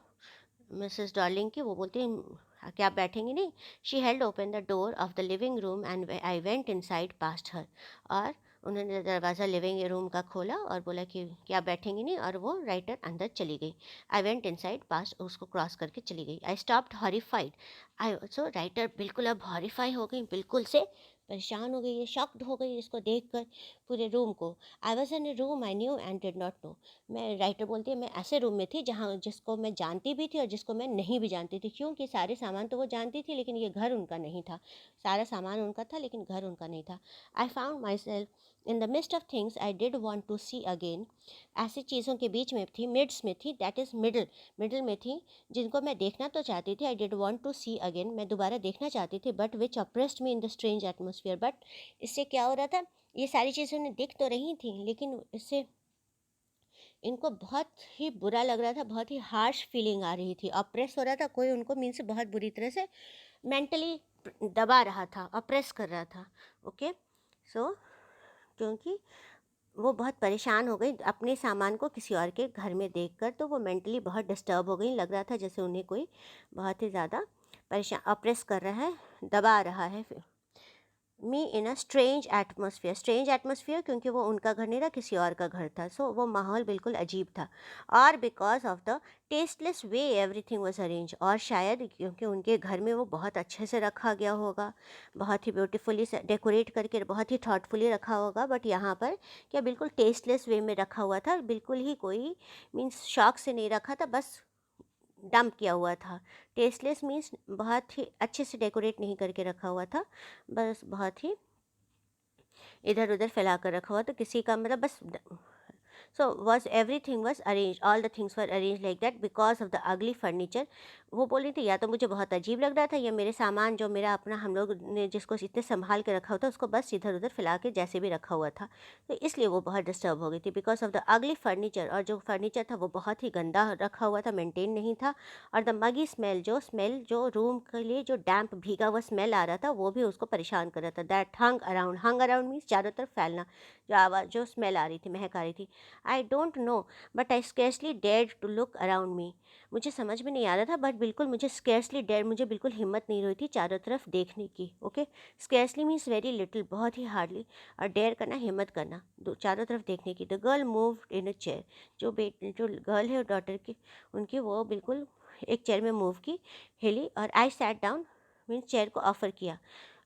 मिसेस डॉर्लिंग की, वो बोलती है, क्या आप बैठेंगी नहीं। She held open the door of the living room and I went inside past her. और उन्होंने दरवाज़ा लिविंग रूम का खोला और बोला कि क्या बैठेंगी नहीं, और वो राइटर अंदर चली गई। आई वेंट इनसाइड पास्ट, उसको क्रॉस करके चली गई। I stopped horrified. I so writer बिल्कुल अब हॉरिफाई हो गई, बिल्कुल से परेशान हो गई है, शॉक्ड हो गई इसको देखकर पूरे रूम को। I was in A room I knew and did not know. मैं, राइटर बोलती है, मैं ऐसे रूम में थी जहाँ जिसको मैं जानती भी थी और जिसको मैं नहीं भी जानती थी। क्योंकि सारे सामान तो वो जानती थी, लेकिन ये घर उनका नहीं था। सारा सामान उनका था लेकिन घर उनका नहीं था। I found myself in the mist of things I did want to see again. ऐसी चीज़ों के बीच में थी, मिड्स में थी, दैट इज़ मिडल में थी, जिनको मैं देखना तो चाहती थी। I did want to see again, मैं दोबारा देखना चाहती थी, but which oppressed me in the strange atmosphere. But इससे क्या हो रहा था, ये सारी चीज़ें उन्हें दिख तो रही थी, लेकिन इससे इनको बहुत ही बुरा लग रहा था, बहुत ही हार्श फीलिंग आ रही थी, अप्रेस हो रहा था। कोई उनको मीन से बहुत बुरी तरह से मेंटली दबा रहा था, अप्रेस कर रहा था। ओके, सो क्योंकि वो बहुत परेशान हो गई अपने सामान को किसी और के घर में देखकर, तो वो मेंटली बहुत डिस्टर्ब हो गई। लग रहा था जैसे उन्हें कोई बहुत ही ज़्यादा परेशान, अप्रेस कर रहा है, दबा रहा है। मी इन अ स्ट्रेंज एटमोसफियर क्योंकि वो उनका घर नहीं था, किसी और का घर था। सो वो माहौल बिल्कुल अजीब था। और because of the tasteless way everything was arrange, और शायद क्योंकि उनके घर में वो बहुत अच्छे से रखा गया होगा, बहुत ही ब्यूटीफुली डेकोरेट करके बहुत ही थॉटफुली रखा होगा, बट यहाँ पर क्या बिल्कुल टेस्टलेस वे में रखा हुआ था, बिल्कुल ही कोई मीन्स शौक से नहीं रखा था, बस डंप किया हुआ था। टेस्टलेस मीन्स बहुत ही अच्छे से डेकोरेट नहीं करके रखा हुआ था, बस बहुत ही इधर उधर फैला कर रखा हुआ, तो किसी का मतलब बस। So was everything was arrange, all the things were arrange like that because of the ugly furniture. वो बोल रही थी या तो मुझे बहुत अजीब लग रहा था, या मेरे सामान जो मेरा अपना हम लोग ने जिसको इतने संभाल के रखा हुआ था उसको बस इधर उधर फैला के जैसे भी रखा हुआ था, तो इसलिए वो बहुत डिस्टर्ब हो गई थी because of the ugly furniture. और जो फर्नीचर था वो बहुत ही गंदा रखा हुआ था, मेंटेन नहीं था। और द मगी स्मेल जो रूम के लिए जो डैम्प भीगा हुआ स्मेल आ रहा था वो भी उसको परेशान कर रहा था। दैट हंग अराउंड मीन्स चारों तरफ फैलना, जो आवाज़ जो स्मेल आ रही थी, महक आ रही थी। I don't know but I scarcely dare to look around me. मुझे समझ में नहीं आ रहा था, बट बिल्कुल मुझे स्केर्सली डेयर, मुझे बिल्कुल हिम्मत नहीं रही थी चारों तरफ देखने की। Okay, scarcely means very little, बहुत ही हार्डली, और डेयर करना हिम्मत करना, दो चारों तरफ देखने की। The girl move in a chair, जो गर्ल है डॉटर की उनकी, वो बिल्कुल एक चेयर में मूव की, हिली। और I sat down means chair को ऑफर किया।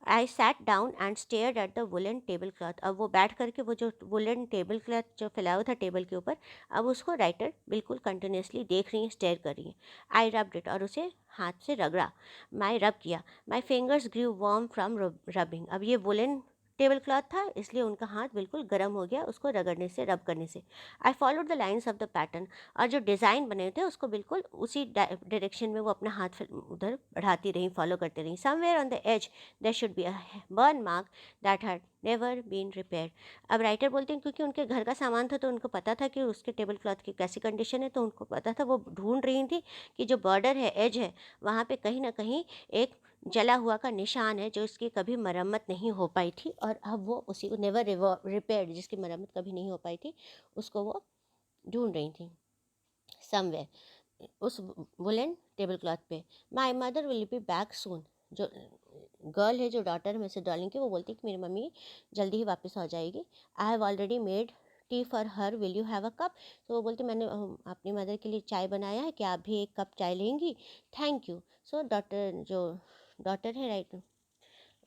I sat down and stared at the woollen table cloth. अब वो बैठ करके वो जो वुलन टेबल क्लॉथ जो फैला हुआ था टेबल के ऊपर, अब उसको राइटर बिल्कुल कंटिन्यूसली देख रही हैं, स्टेयर कर रही हैं। आई रब्ड इट, और उसे हाथ से रगड़ा, माई रब किया। My fingers grew warm from rubbing. अब ये वुलन टेबल क्लॉथ था इसलिए उनका हाथ बिल्कुल गर्म हो गया उसको रगड़ने से, रब करने से। I followed the lines of the pattern, और जो डिज़ाइन बने थे उसको बिल्कुल उसी डायरेक्शन में वो अपना हाथ उधर बढ़ाती रही, फॉलो करती रही। Somewhere on the edge there should be a burn mark that had never been repaired. अब राइटर बोलते हैं क्योंकि उनके घर का सामान था तो उनको पता था कि उसके टेबल क्लॉथ की कैसी कंडीशन है, तो उनको पता था, वो ढूंढ रही थी कि जो बॉर्डर है, एज है, वहाँ पे कहीं ना कहीं एक जला हुआ का निशान है जो इसकी कभी मरम्मत नहीं हो पाई थी, और अब वो उसी को नेवर रिपेयर्ड, जिसकी मरम्मत कभी नहीं हो पाई थी, उसको वो ढूंढ रही थी समवेयर उस वुलन टेबल क्लॉथ पे। My mother will be back soon, जो गर्ल है जो डॉटर मिसेस डार्लिंग की, वो बोलती है कि मेरी मम्मी जल्दी ही वापस आ जाएगी। I have already made tea for her, will you have a cup. तो वो बोलती मैंने अपनी मदर के लिए चाय बनाया है, क्या आप भी एक कप चाय लेंगी? Thank you. सो डॉटर है राइट,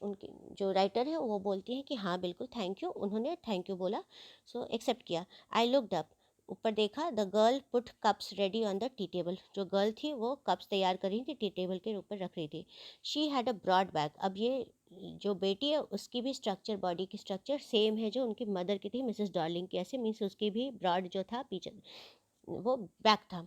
उनकी जो राइटर है वो बोलती है कि हाँ बिल्कुल थैंक यू, उन्होंने थैंक यू बोला, सो एक्सेप्ट किया। आई लुकड अप, ऊपर देखा। The girl put cups ready on the tea table, जो गर्ल थी वो कप्स तैयार कर रही थी, टी टेबल के ऊपर रख रही थी। She had a broad back, अब ये जो बेटी है उसकी भी स्ट्रक्चर, बॉडी की स्ट्रक्चर सेम है जो उनकी मदर की थी मिसेस डार्लिंग की, ऐसे मीन्स उसकी भी ब्रॉड जो था पीछे वो बैक था,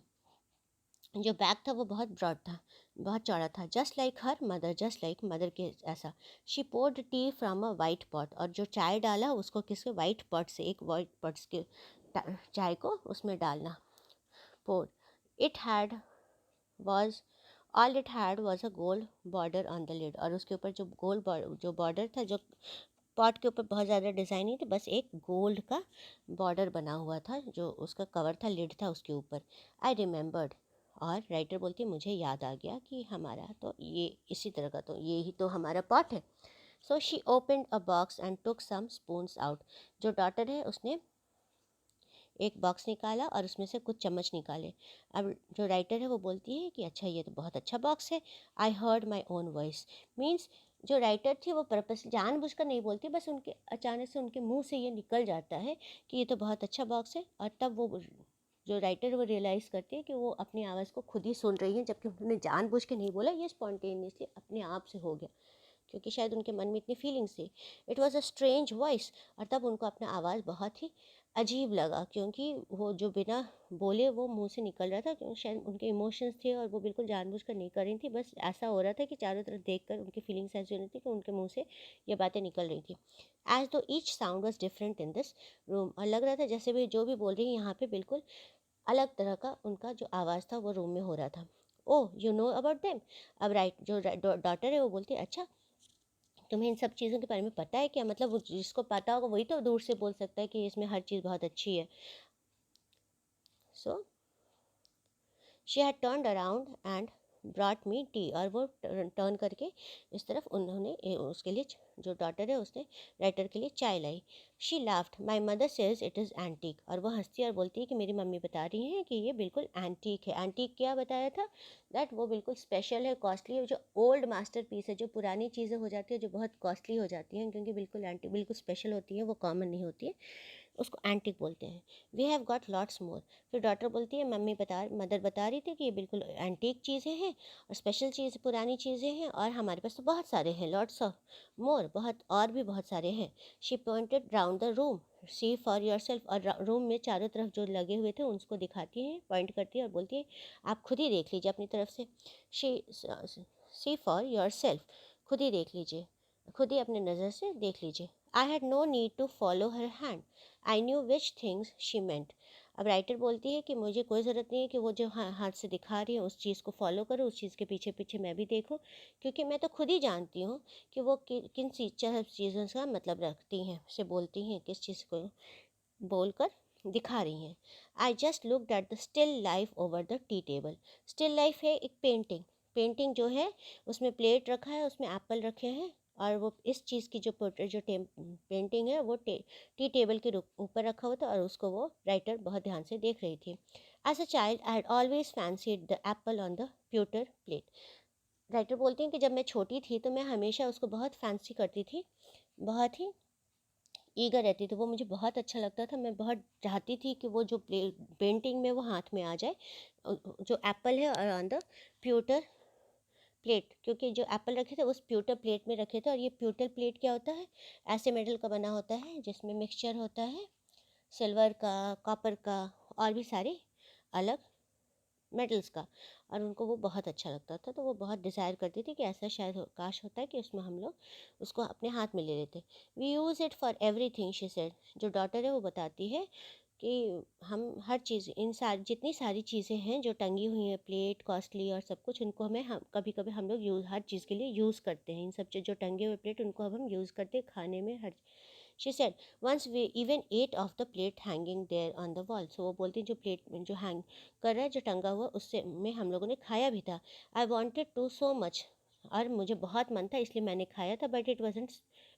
जो बैग था वो बहुत ब्रॉड था, बहुत चौड़ा था। Just like her mother, just like mother के ऐसा। She poured tea from a white pot, और जो चाय डाला उसको किसके, वाइट पॉट से, एक वाइट पॉट के चाय को उसमें डालना। Poured it had was all it had was a gold border on the lid, और उसके ऊपर जो गोल्ड जो बॉर्डर था, जो पॉट के ऊपर बहुत ज़्यादा डिज़ाइन नहीं थी, बस एक गोल्ड का बॉर्डर बना हुआ था जो उसका कवर था, लिड था उसके ऊपर। आई रिमेंबर्ड, और राइटर बोलती मुझे याद आ गया कि हमारा तो ये इसी तरह का, तो ये ही तो हमारा पॉट है। So she opened a box and took some spoons out, जो डॉटर है उसने एक बॉक्स निकाला और उसमें से कुछ चम्मच निकाले। अब जो राइटर है वो बोलती है कि अच्छा ये तो बहुत अच्छा बॉक्स है। I heard my own voice, means जो राइटर थी वो पर्पस जानबूझकर नहीं बोलती, बस उनके अचानक से उनके मुंह से ये निकल जाता है कि ये तो बहुत अच्छा बॉक्स है, और तब वो जो राइटर वो रियलाइज़ करती है कि वो अपनी आवाज़ को खुद ही सुन रही है, जबकि उन्होंने जानबूझ के नहीं बोला, ये स्पॉन्टेनियसली अपने आप से हो गया क्योंकि शायद उनके मन में इतनी फीलिंग्स थी। It was a strange voice, और तब उनको अपना आवाज़ बहुत ही अजीब लगा क्योंकि वो जो बिना बोले वो मुंह से निकल रहा था, क्योंकि शायद उनके इमोशंस थे और वो बिल्कुल जानबूझकर नहीं कर रही थी, बस ऐसा हो रहा था कि चारों तरफ देखकर उनकी फीलिंग्स ऐसी हो रही थी कि उनके मुंह से ये बातें निकल रही थी। एज दो each sound was different in this room, और लग रहा था जैसे भी जो भी बोल रही है यहाँ पे बिल्कुल अलग तरह का उनका जो आवाज़ था वो रूम में हो रहा था। Oh you know about them, अब राइट जो डॉटर है वो बोलती है अच्छा तुम्हें इन सब चीज़ों के बारे में पता है क्या, मतलब वो जिसको पता होगा वही तो दूर से बोल सकता है कि इसमें हर चीज़ बहुत अच्छी है। So she had turned around and brought me T, और वो टर्न करके इस तरफ उन्होंने उसके लिए, जो डॉटर है उसने राइटर के लिए चाय लाई। She laughed, my mother says it is antique, और वो हंसती है और बोलती है कि मेरी मम्मी बता रही हैं कि ये बिल्कुल एंटीक है। एंटीक क्या बताया था? दैट वो बिल्कुल स्पेशल है, कॉस्टली है, जो ओल्ड मास्टर पीस है, जो पुरानी चीज़ें हो जाती है, जो बहुत कॉस्टली हो जाती हैं क्योंकि बिल्कुल एंटीक, बिल्कुल स्पेशल होती है, वो कॉमन नहीं होती है, उसको एंटिक बोलते हैं। We have got lots more. फिर डॉटर बोलती है, मदर बता रही थी कि ये बिल्कुल एंटिक चीज़ें हैं और स्पेशल चीज़, पुरानी चीज़ें हैं, और हमारे पास तो बहुत सारे हैं, लॉट्स ऑफ मोर, बहुत और भी बहुत सारे हैं। She pointed round the room, see for yourself, और रूम में चारों तरफ जो लगे हुए थे उसको दिखाती है, पॉइंट करती है और बोलती है आप खुद ही देख लीजिए अपनी तरफ से। सी फॉर योर सेल्फ, खुद ही देख लीजिए, खुद ही अपने नज़र से देख लीजिए। I had no need to follow her hand, I knew which things she meant. अब राइटर बोलती है कि मुझे कोई ज़रूरत नहीं है कि वो जो हाथ से दिखा रही है उस चीज़ को फॉलो करो, उस चीज़ के पीछे पीछे मैं भी देखूं, क्योंकि मैं तो खुद ही जानती हूँ कि वो किन चीज़ों का मतलब रखती हैं, से बोलती हैं, किस चीज़ को बोलकर दिखा रही हैं। I just looked at the still life over the tea table. Still life है एक पेंटिंग, पेंटिंग जो है उसमें प्लेट रखा है, उसमें एप्पल रखे हैं, और वो इस चीज़ की जो पेंटिंग है वो टी टेबल के ऊपर रखा हुआ था, और उसको वो राइटर बहुत ध्यान से देख रही थी। As a child I had always fancied the apple on the pewter plate. Writer बोलती हैं कि जब मैं छोटी थी तो मैं हमेशा उसको बहुत फैंसी करती थी, बहुत ही ईगर रहती थी, वो मुझे बहुत अच्छा लगता था, मैं बहुत चाहती थी कि वो जो पेंटिंग में वो हाथ में आ जाए, जो एप्पल है, और ऑन द प्यूटर प्लेट, क्योंकि जो एप्पल रखे थे उस प्यूटर प्लेट में रखे थे, और ये प्यूटर प्लेट क्या होता है? ऐसे मेटल का बना होता है जिसमें मिक्सचर होता है सिल्वर का, कॉपर का, और भी सारे अलग मेटल्स का, और उनको वो बहुत अच्छा लगता था, तो वो बहुत डिज़ायर करती थी कि ऐसा शायद काश होता है कि उसमें हम लोग उसको अपने हाथ में ले लेते। We use it for everything, she said. जो डॉटर है वो बताती है कि हम हर चीज़, इन सारी जितनी सारी चीज़ें हैं जो टंगी हुई हैं, प्लेट कॉस्टली और सब कुछ, उनको हम कभी कभी हम लोग यूज़, हर चीज़ के लिए यूज़ करते हैं, इन सब जो टंगे हुए प्लेट उनको अब हम यूज़ करते हैं खाने में, हर। She said once we even ate off the plate hanging there on the wall. So वो बोलती हैं जो प्लेट जो हैंग कर रहा है, जो टंगा हुआ, उससे में हम लोगों ने खाया भी था। I wanted to so much, और मुझे बहुत मन था इसलिए मैंने खाया था, but it wasn't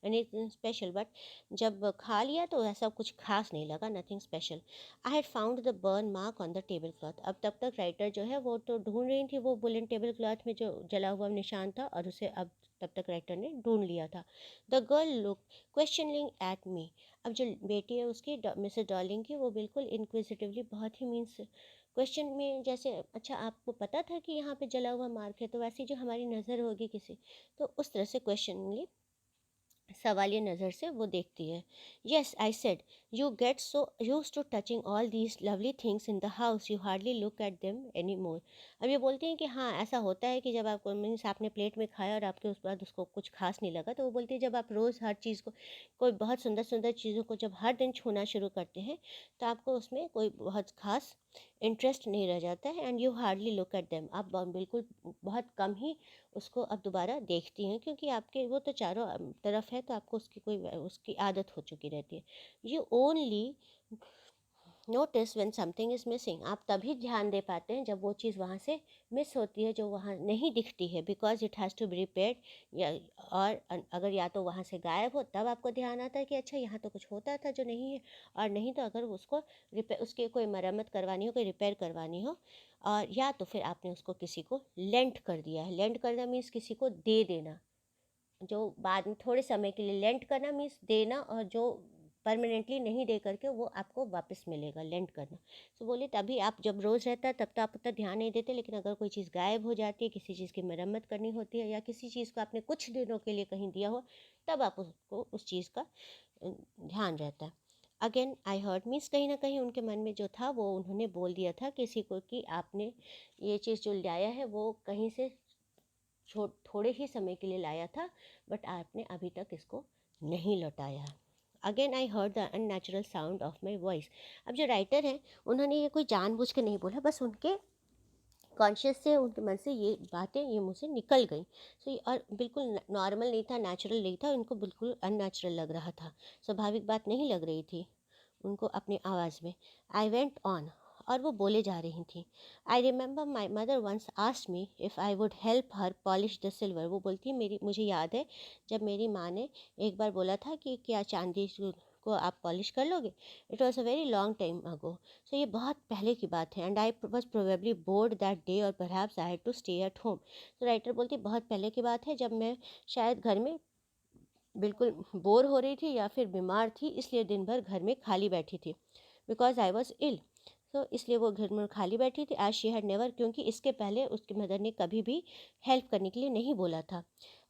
anything special. बट जब खा लिया तो ऐसा कुछ खास नहीं लगा, nothing special. I had found the burn mark on the tablecloth. अब तब तक राइटर जो है वो तो ढूंढ रही थी वो वुलन टेबल क्लॉथ में जो जला हुआ निशान था, और उसे अब तब तक राइटर ने ढूंढ लिया था। The girl look questioning at me. अब जो बेटी है उसकी, मिसेस डॉर्लिंग की, वो बिल्कुल इंक्विजिटिवली, बहुत ही मीन्स क्वेश्चन में, जैसे अच्छा आपको पता था कि यहाँ पे जला हुआ मार्क है, तो वैसे जो हमारी नज़र होगी किसी, तो उस तरह से क्वेश्चनिंगली, सवालिया नज़र से वो देखती है। Yes I said, you get so use to touching all these lovely things in the house you hardly look at them any more. अब ये बोलती हैं कि हाँ ऐसा होता है कि जब आपको, मीन्स आपने प्लेट में खाया और आपके उस बाद उसको कुछ खास नहीं लगा, तो वो बोलती है जब आप रोज़ हर चीज़ को, कोई बहुत सुंदर सुंदर चीज़ों को जब हर दिन छूना शुरू करते हैं, तो आपको उसमें कोई बहुत खास इंटरेस्ट नहीं रह जाता है, and you hardly look at them, आप बिल्कुल बहुत कम ही उसको अब दोबारा देखती हैं, क्योंकि आपके वो तो चारों तरफ है, तो आपको उसकी कोई उसकी आदत हो चुकी रहती है। You only notice when something is missing, आप तभी ध्यान दे पाते हैं जब वो चीज़ वहाँ से मिस होती है, जो वहाँ नहीं दिखती है, because it has to be repaired, या और अगर या तो वहाँ से गायब हो तब आपको ध्यान आता है कि अच्छा यहाँ तो कुछ होता था जो नहीं है, और नहीं तो अगर उसको रिपेयर, उसकी कोई मरम्मत करवानी हो, कोई रिपेयर करवानी हो, और या तो फिर आपने उसको किसी को लेंट कर दिया है। लेंट करना मीन्स किसी को दे देना, जो बाद में थोड़े समय के लिए, लेंट करना मीन्स देना, और जो परमानेंटली नहीं दे करके वो आपको वापस मिलेगा, लेंट करना। तो बोले तभी आप जब रोज़ रहता है तब तो आप उतना ध्यान नहीं देते, लेकिन अगर कोई चीज़ गायब हो जाती है, किसी चीज़ की मरम्मत करनी होती है, या किसी चीज़ को आपने कुछ दिनों के लिए कहीं दिया हो, तब आप उसको उस चीज़ का ध्यान रहता है। अगेन आई हर्ड, मीन्स कहीं ना कहीं उनके मन में जो था वो उन्होंने बोल दिया था किसी को कि आपने ये चीज़ जो लाया है वो कहीं से थोड़े ही समय के लिए लाया था, बट आपने अभी तक इसको नहीं लौटाया। Again I heard the unnatural sound of my voice. अब जो राइटर हैं उन्होंने ये कोई जानबूझ के नहीं बोला, बस उनके कॉन्शियस से, उनके मन से ये बातें ये मुँह से निकल गई। सो ये और बिल्कुल नॉर्मल नहीं था, नेचुरल नहीं था, उनको बिल्कुल अननेचुरल लग रहा था, स्वाभाविक बात नहीं लग रही थी उनको अपनी आवाज़ में। आई वेंट ऑन, और वो बोले जा रही थी। I remember my mother once asked me if I would help her polish the silver. वो बोलती है मेरी मुझे याद है जब मेरी माँ ने एक बार बोला था कि क्या चांदी को आप पॉलिश कर लोगे। It was a very long time ago. So ये बहुत पहले की बात है। And I was probably bored that day or perhaps I had to stay at home. तो राइटर बोलती बहुत पहले की बात है जब मैं शायद घर में बिल्कुल बोर हो रही थी या फिर बीमार थी, इसलिए दिन भर घर में खाली बैठी थी। Because I was ill. तो इसलिए वो घर में खाली बैठी थी। एज शी हैड नेवर, क्योंकि इसके पहले उसकी मदर ने कभी भी हेल्प करने के लिए नहीं बोला था।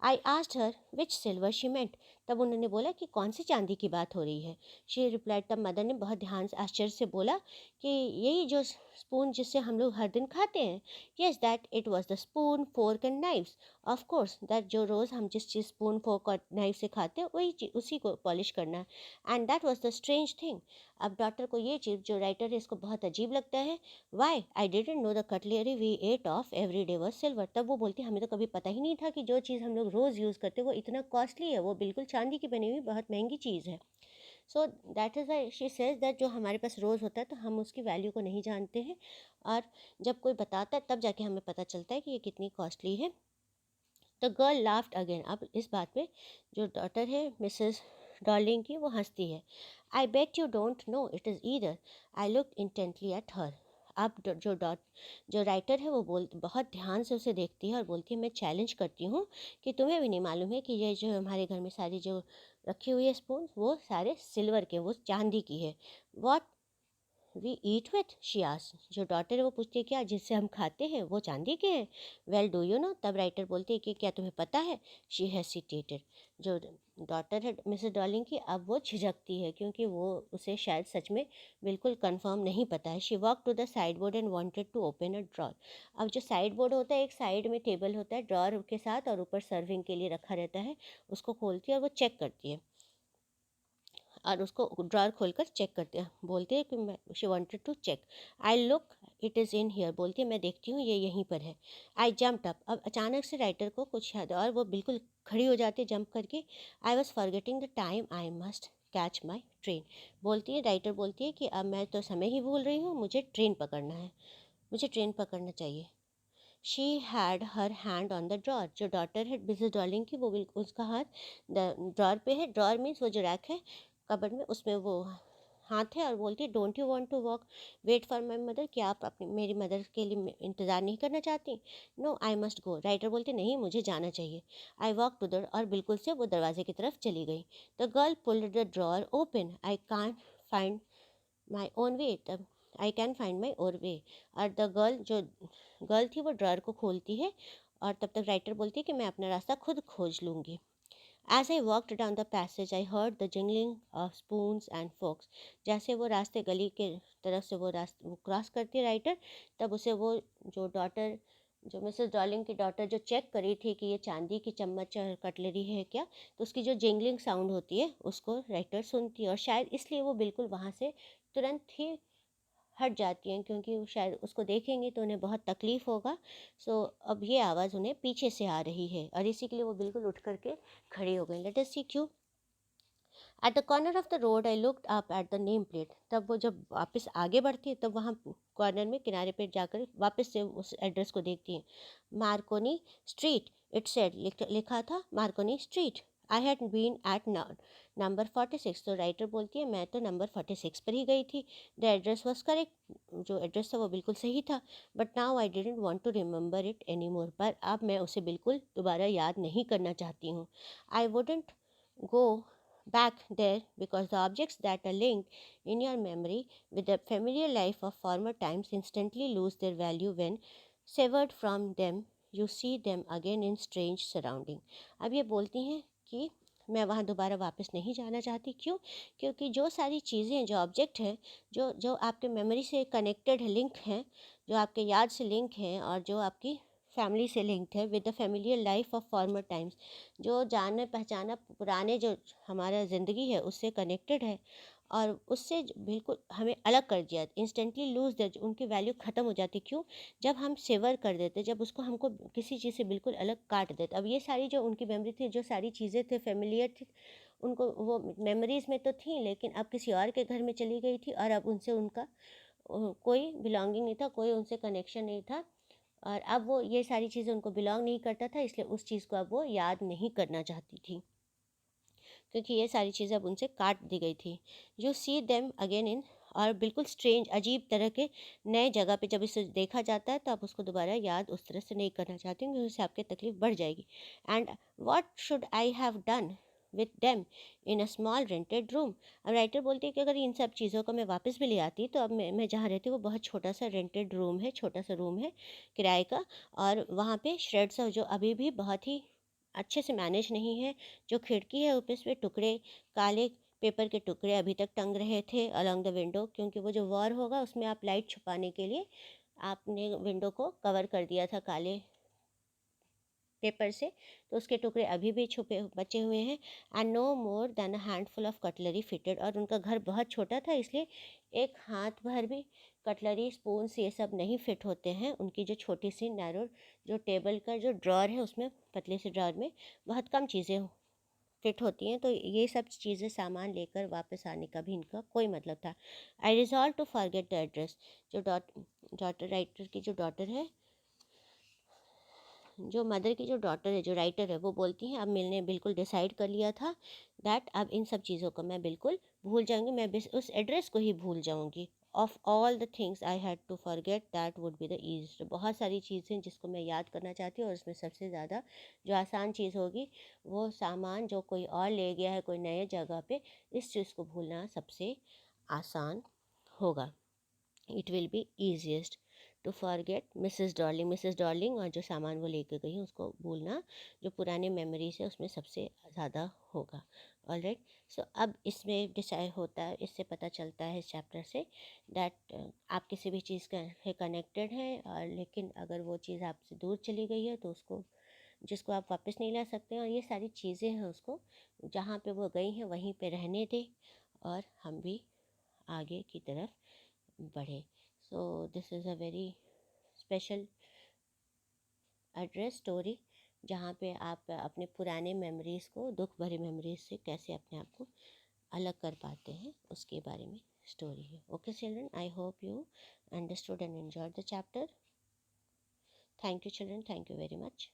I asked her which silver she meant. तब उन्होंने बोला कि कौन सी चांदी की बात हो रही है। शी रिप्लाइड, तब मदर ने बहुत ध्यान से आश्चर्य से बोला कि यही जो स्पून जिससे हम लोग हर दिन खाते हैं। Yes that it was the spoon fork and knifes. Of course that जो रोज़ हम जिस चीज़ स्पून फोर्क और नाइफ से खाते हैं वही उसी को पॉलिश करना है। And that was the strange thing. अब डॉक्टर को ये चीज़ जो राइटर है इसको बहुत अजीब लगता है। Why I didn't know the cutlery we ate off every day was silver. तब वो बोलती हमें तो कभी पता ही नहीं था कि जो चीज़ हम लोग रोज़ यूज़ करते हैं वो इतना कॉस्टली है, वो बिल्कुल चांदी की बनी हुई बहुत महंगी चीज़ है। So that is why she says that जो हमारे पास रोज़ होता है तो हम उसकी वैल्यू को नहीं जानते हैं, और जब कोई बताता है तब जाके हमें पता चलता है कि ये कितनी कॉस्टली है। The girl laughed again. अब इस बात पे जो डॉटर है मिसेस डॉर्लिंग की वो हंसती है। I bet you don't know it is either. I look intently at her. अब जो राइटर है वो बहुत ध्यान से उसे देखती है और बोलती है मैं चैलेंज करती हूँ कि तुम्हें भी नहीं मालूम है कि ये जो हमारे घर में सारी जो रखी हुई है स्पून वो सारे सिल्वर के, वो चांदी की है। What we eat with, she asked. जो डॉटर है वो पूछती है क्या जिससे हम खाते हैं वो चांदी के हैं। Well do you know. तब राइटर बोलती है कि क्या तुम्हें पता है। शी हेसिटेटेड। जो डॉटर है मिसेस डॉर्लिंग की अब वो झिझकती है क्योंकि वो उसे शायद सच में बिल्कुल कंफर्म नहीं पता है। She walk to the side board and wanted to open a drawer. अब जो साइड बोर्ड होता है एक साइड में टेबल होता है ड्रॉर के साथ और ऊपर सर्विंग के लिए रखा रहता है, उसको खोलती है और वो चेक करती है और उसको ड्रॉर खोलकर चेक करते हैं। बोलती है कि मैं she wanted to check. I look it is in here. बोलती है मैं देखती हूँ ये यहीं पर है। I jumped up. अब अचानक से राइटर को कुछ याद और वो बिल्कुल खड़ी हो जाती है जंप करके। I was forgetting the time I must catch my train. बोलती है राइटर बोलती है कि अब मैं तो समय ही भूल रही हूँ, मुझे ट्रेन पकड़ना है, मुझे ट्रेन पकड़ना चाहिए। She had her hand on the drawer. जो डॉटर है मिसेस डॉर्लिंग की वो बिल्कुल उसका हाथ ड्रॉर पे है। ड्रॉर मीन्स वो जो रैक है कबर्ड में उसमें वो हाथ है और बोलती है don't you want to walk wait for my mother. क्या आप अपनी मेरी मदर के लिए इंतज़ार नहीं करना चाहती। No I must go. Writer बोलती नहीं मुझे जाना चाहिए। आई वॉक टू द, और बिल्कुल से वो दरवाजे की तरफ चली गई। The girl pulled the drawer open. I can't find my own way. तब I can find my own way. और द गर्ल जो गर्ल थी वो ड्रॉर को खोलती है और तब तक राइटर बोलती है कि मैं अपना रास्ता खुद खोज लूँगी। As I walked down the passage, I heard the jingling of spoons and forks. जैसे वो रास्ते गली के तरफ से वो क्रॉस करती है राइटर, तब उसे वो जो डॉटर जो मिसेस डॉर्लिंग की डॉटर जो चेक करी थी कि ये चांदी की चम्मच और कटलरी है क्या, तो उसकी जो जिंगलिंग साउंड होती है उसको राइटर सुनती है और शायद इसलिए वो बिल्कुल वहाँ से तुरंत ही हट जाती हैं क्योंकि वो शायद उसको देखेंगी तो उन्हें बहुत तकलीफ़ होगा। सो अब ये आवाज़ उन्हें पीछे से आ रही है और इसी के लिए वो बिल्कुल उठ करके खड़ी हो गई। लेट अस सी क्यों। At the corner of the road I looked up at the name plate. तब वो जब वापस आगे बढ़ती है तब वहाँ कॉर्नर में किनारे पे जाकर वापस से उस एड्रेस को देखती है। मार्कोनी स्ट्रीट इट सेड, लिखा था Marconi street. I had been at number 46। तो राइटर बोलती है मैं तो नंबर 46 पर ही गई थी। The address was correct. जो एड्रेस था वो बिल्कुल सही था। But now I didn't want to remember it any more. पर अब मैं उसे बिल्कुल दोबारा याद नहीं करना चाहती हूँ। I wouldn't go back there because the objects that are linked in your memory with the familiar life of former times instantly lose their value when severed from them. You see them again in strange surrounding. अब ये बोलती हैं कि मैं वहाँ दोबारा वापस नहीं जाना चाहती। क्यों? क्योंकि जो सारी चीज़ें जो ऑब्जेक्ट हैं जो जो आपके मेमोरी से कनेक्टेड है, लिंक हैं, जो आपके याद से लिंक हैं और जो आपकी फैमिली से लिंक्ड है with the familiar life of former times, जो जाने पहचाना पुराने जो हमारा ज़िंदगी है उससे कनेक्टेड है और उससे बिल्कुल हमें अलग कर दिया, इंस्टेंटली लूज दैट, उनकी वैल्यू ख़त्म हो जाती। क्यों? जब हम सेवर कर देते, जब उसको हमको किसी चीज़ से बिल्कुल अलग काट देते। अब ये सारी जो उनकी मेमोरी थी, जो सारी चीज़ें थे फेमिलियर थी, उनको वो मेमोरीज़ में तो थी लेकिन अब किसी और के घर में चली गई थी और अब उनसे उनका कोई बिलोंगिंग नहीं था, कोई उनसे कनेक्शन नहीं था। और अब वो ये सारी चीज़ें उनको बिलोंग नहीं करता था, इसलिए उस चीज़ को अब वो याद नहीं करना चाहती थी, क्योंकि ये सारी चीज़ें अब उनसे काट दी गई थी। You see them again in, और बिल्कुल स्ट्रेंज अजीब तरह के नए जगह पे जब इसे देखा जाता है तो आप उसको दोबारा याद उस तरह से नहीं करना चाहते, क्योंकि उससे आपकी तकलीफ बढ़ जाएगी। And what should I have done with them in a small rented room. अब राइटर बोलती है कि अगर इन सब चीज़ों को मैं वापस भी ले आती तो अब मैं जहाँ रहती हूँ वो बहुत छोटा सा रेंटेड रूम है, छोटा सा रूम है किराए का, और वहाँ पे श्रेड्स जो अभी भी बहुत ही अच्छे से मैनेज नहीं है। जो खिड़की है ऊपर पे टुकड़े, काले पेपर के टुकड़े अभी तक टंग रहे थे अलॉन्ग द विंडो, क्योंकि वो जो वॉर होगा उसमें आप लाइट छुपाने के लिए आपने विंडो को कवर कर दिया था काले पेपर से, तो उसके टुकड़े अभी भी छुपे बचे हुए हैं। And no more than a handful of cutlery fitted, और उनका घर बहुत छोटा था इसलिए एक हाथ भर भी कटलरी स्पून्स ये सब नहीं फिट होते हैं। उनकी जो छोटी सी नैरो जो टेबल का जो ड्रॉर है उसमें, पतले से ड्रॉर में बहुत कम चीज़ें फिट होती हैं, तो ये सब चीज़ें सामान लेकर वापस आने का भी इनका कोई मतलब था। I resolve to forget the address. जो डॉटर राइटर की जो डॉटर है, जो मदर की जो डॉटर है, जो राइटर है, वो बोलती हैं अब मैंने बिल्कुल डिसाइड कर लिया था दैट अब इन सब चीज़ों को मैं बिल्कुल भूल जाऊंगी, मैं बस उस एड्रेस को ही भूल जाऊंगी। Of all the things I had to forget that would be the easiest. बहुत सारी चीज़ें जिसको मैं याद करना चाहती हूँ और उसमें सबसे ज़्यादा जो आसान चीज़ होगी वो सामान जो कोई और ले गया है कोई नए जगह पे, इस चीज़ को भूलना सबसे आसान होगा। It will be easiest to forget Mrs Darling, और जो सामान वो लेके गई हैं उसको भूलना जो पुराने मेमोरीज है उसमें सबसे ज़्यादा होगा। ऑलराइट, सो अब इसमें डिसाइड होता है, इससे पता चलता है इस चैप्टर से दैट आप किसी भी चीज़ का कनेक्टेड हैं, और लेकिन अगर वो चीज़ आपसे दूर चली गई है तो उसको जिसको आप वापस नहीं ला सकते हैं, और ये सारी चीज़ें हैं उसको जहाँ पे वो गई हैं वहीं पे रहने दें, और हम भी आगे की तरफ बढ़े। So this is a very special address story, जहाँ पे आप अपने पुराने मेमोरीज़ को, दुख भरी मेमोरीज से कैसे अपने आप को अलग कर पाते हैं उसके बारे में स्टोरी है। Okay children, I hope you understood and enjoyed the chapter. Thank you children, thank you very much.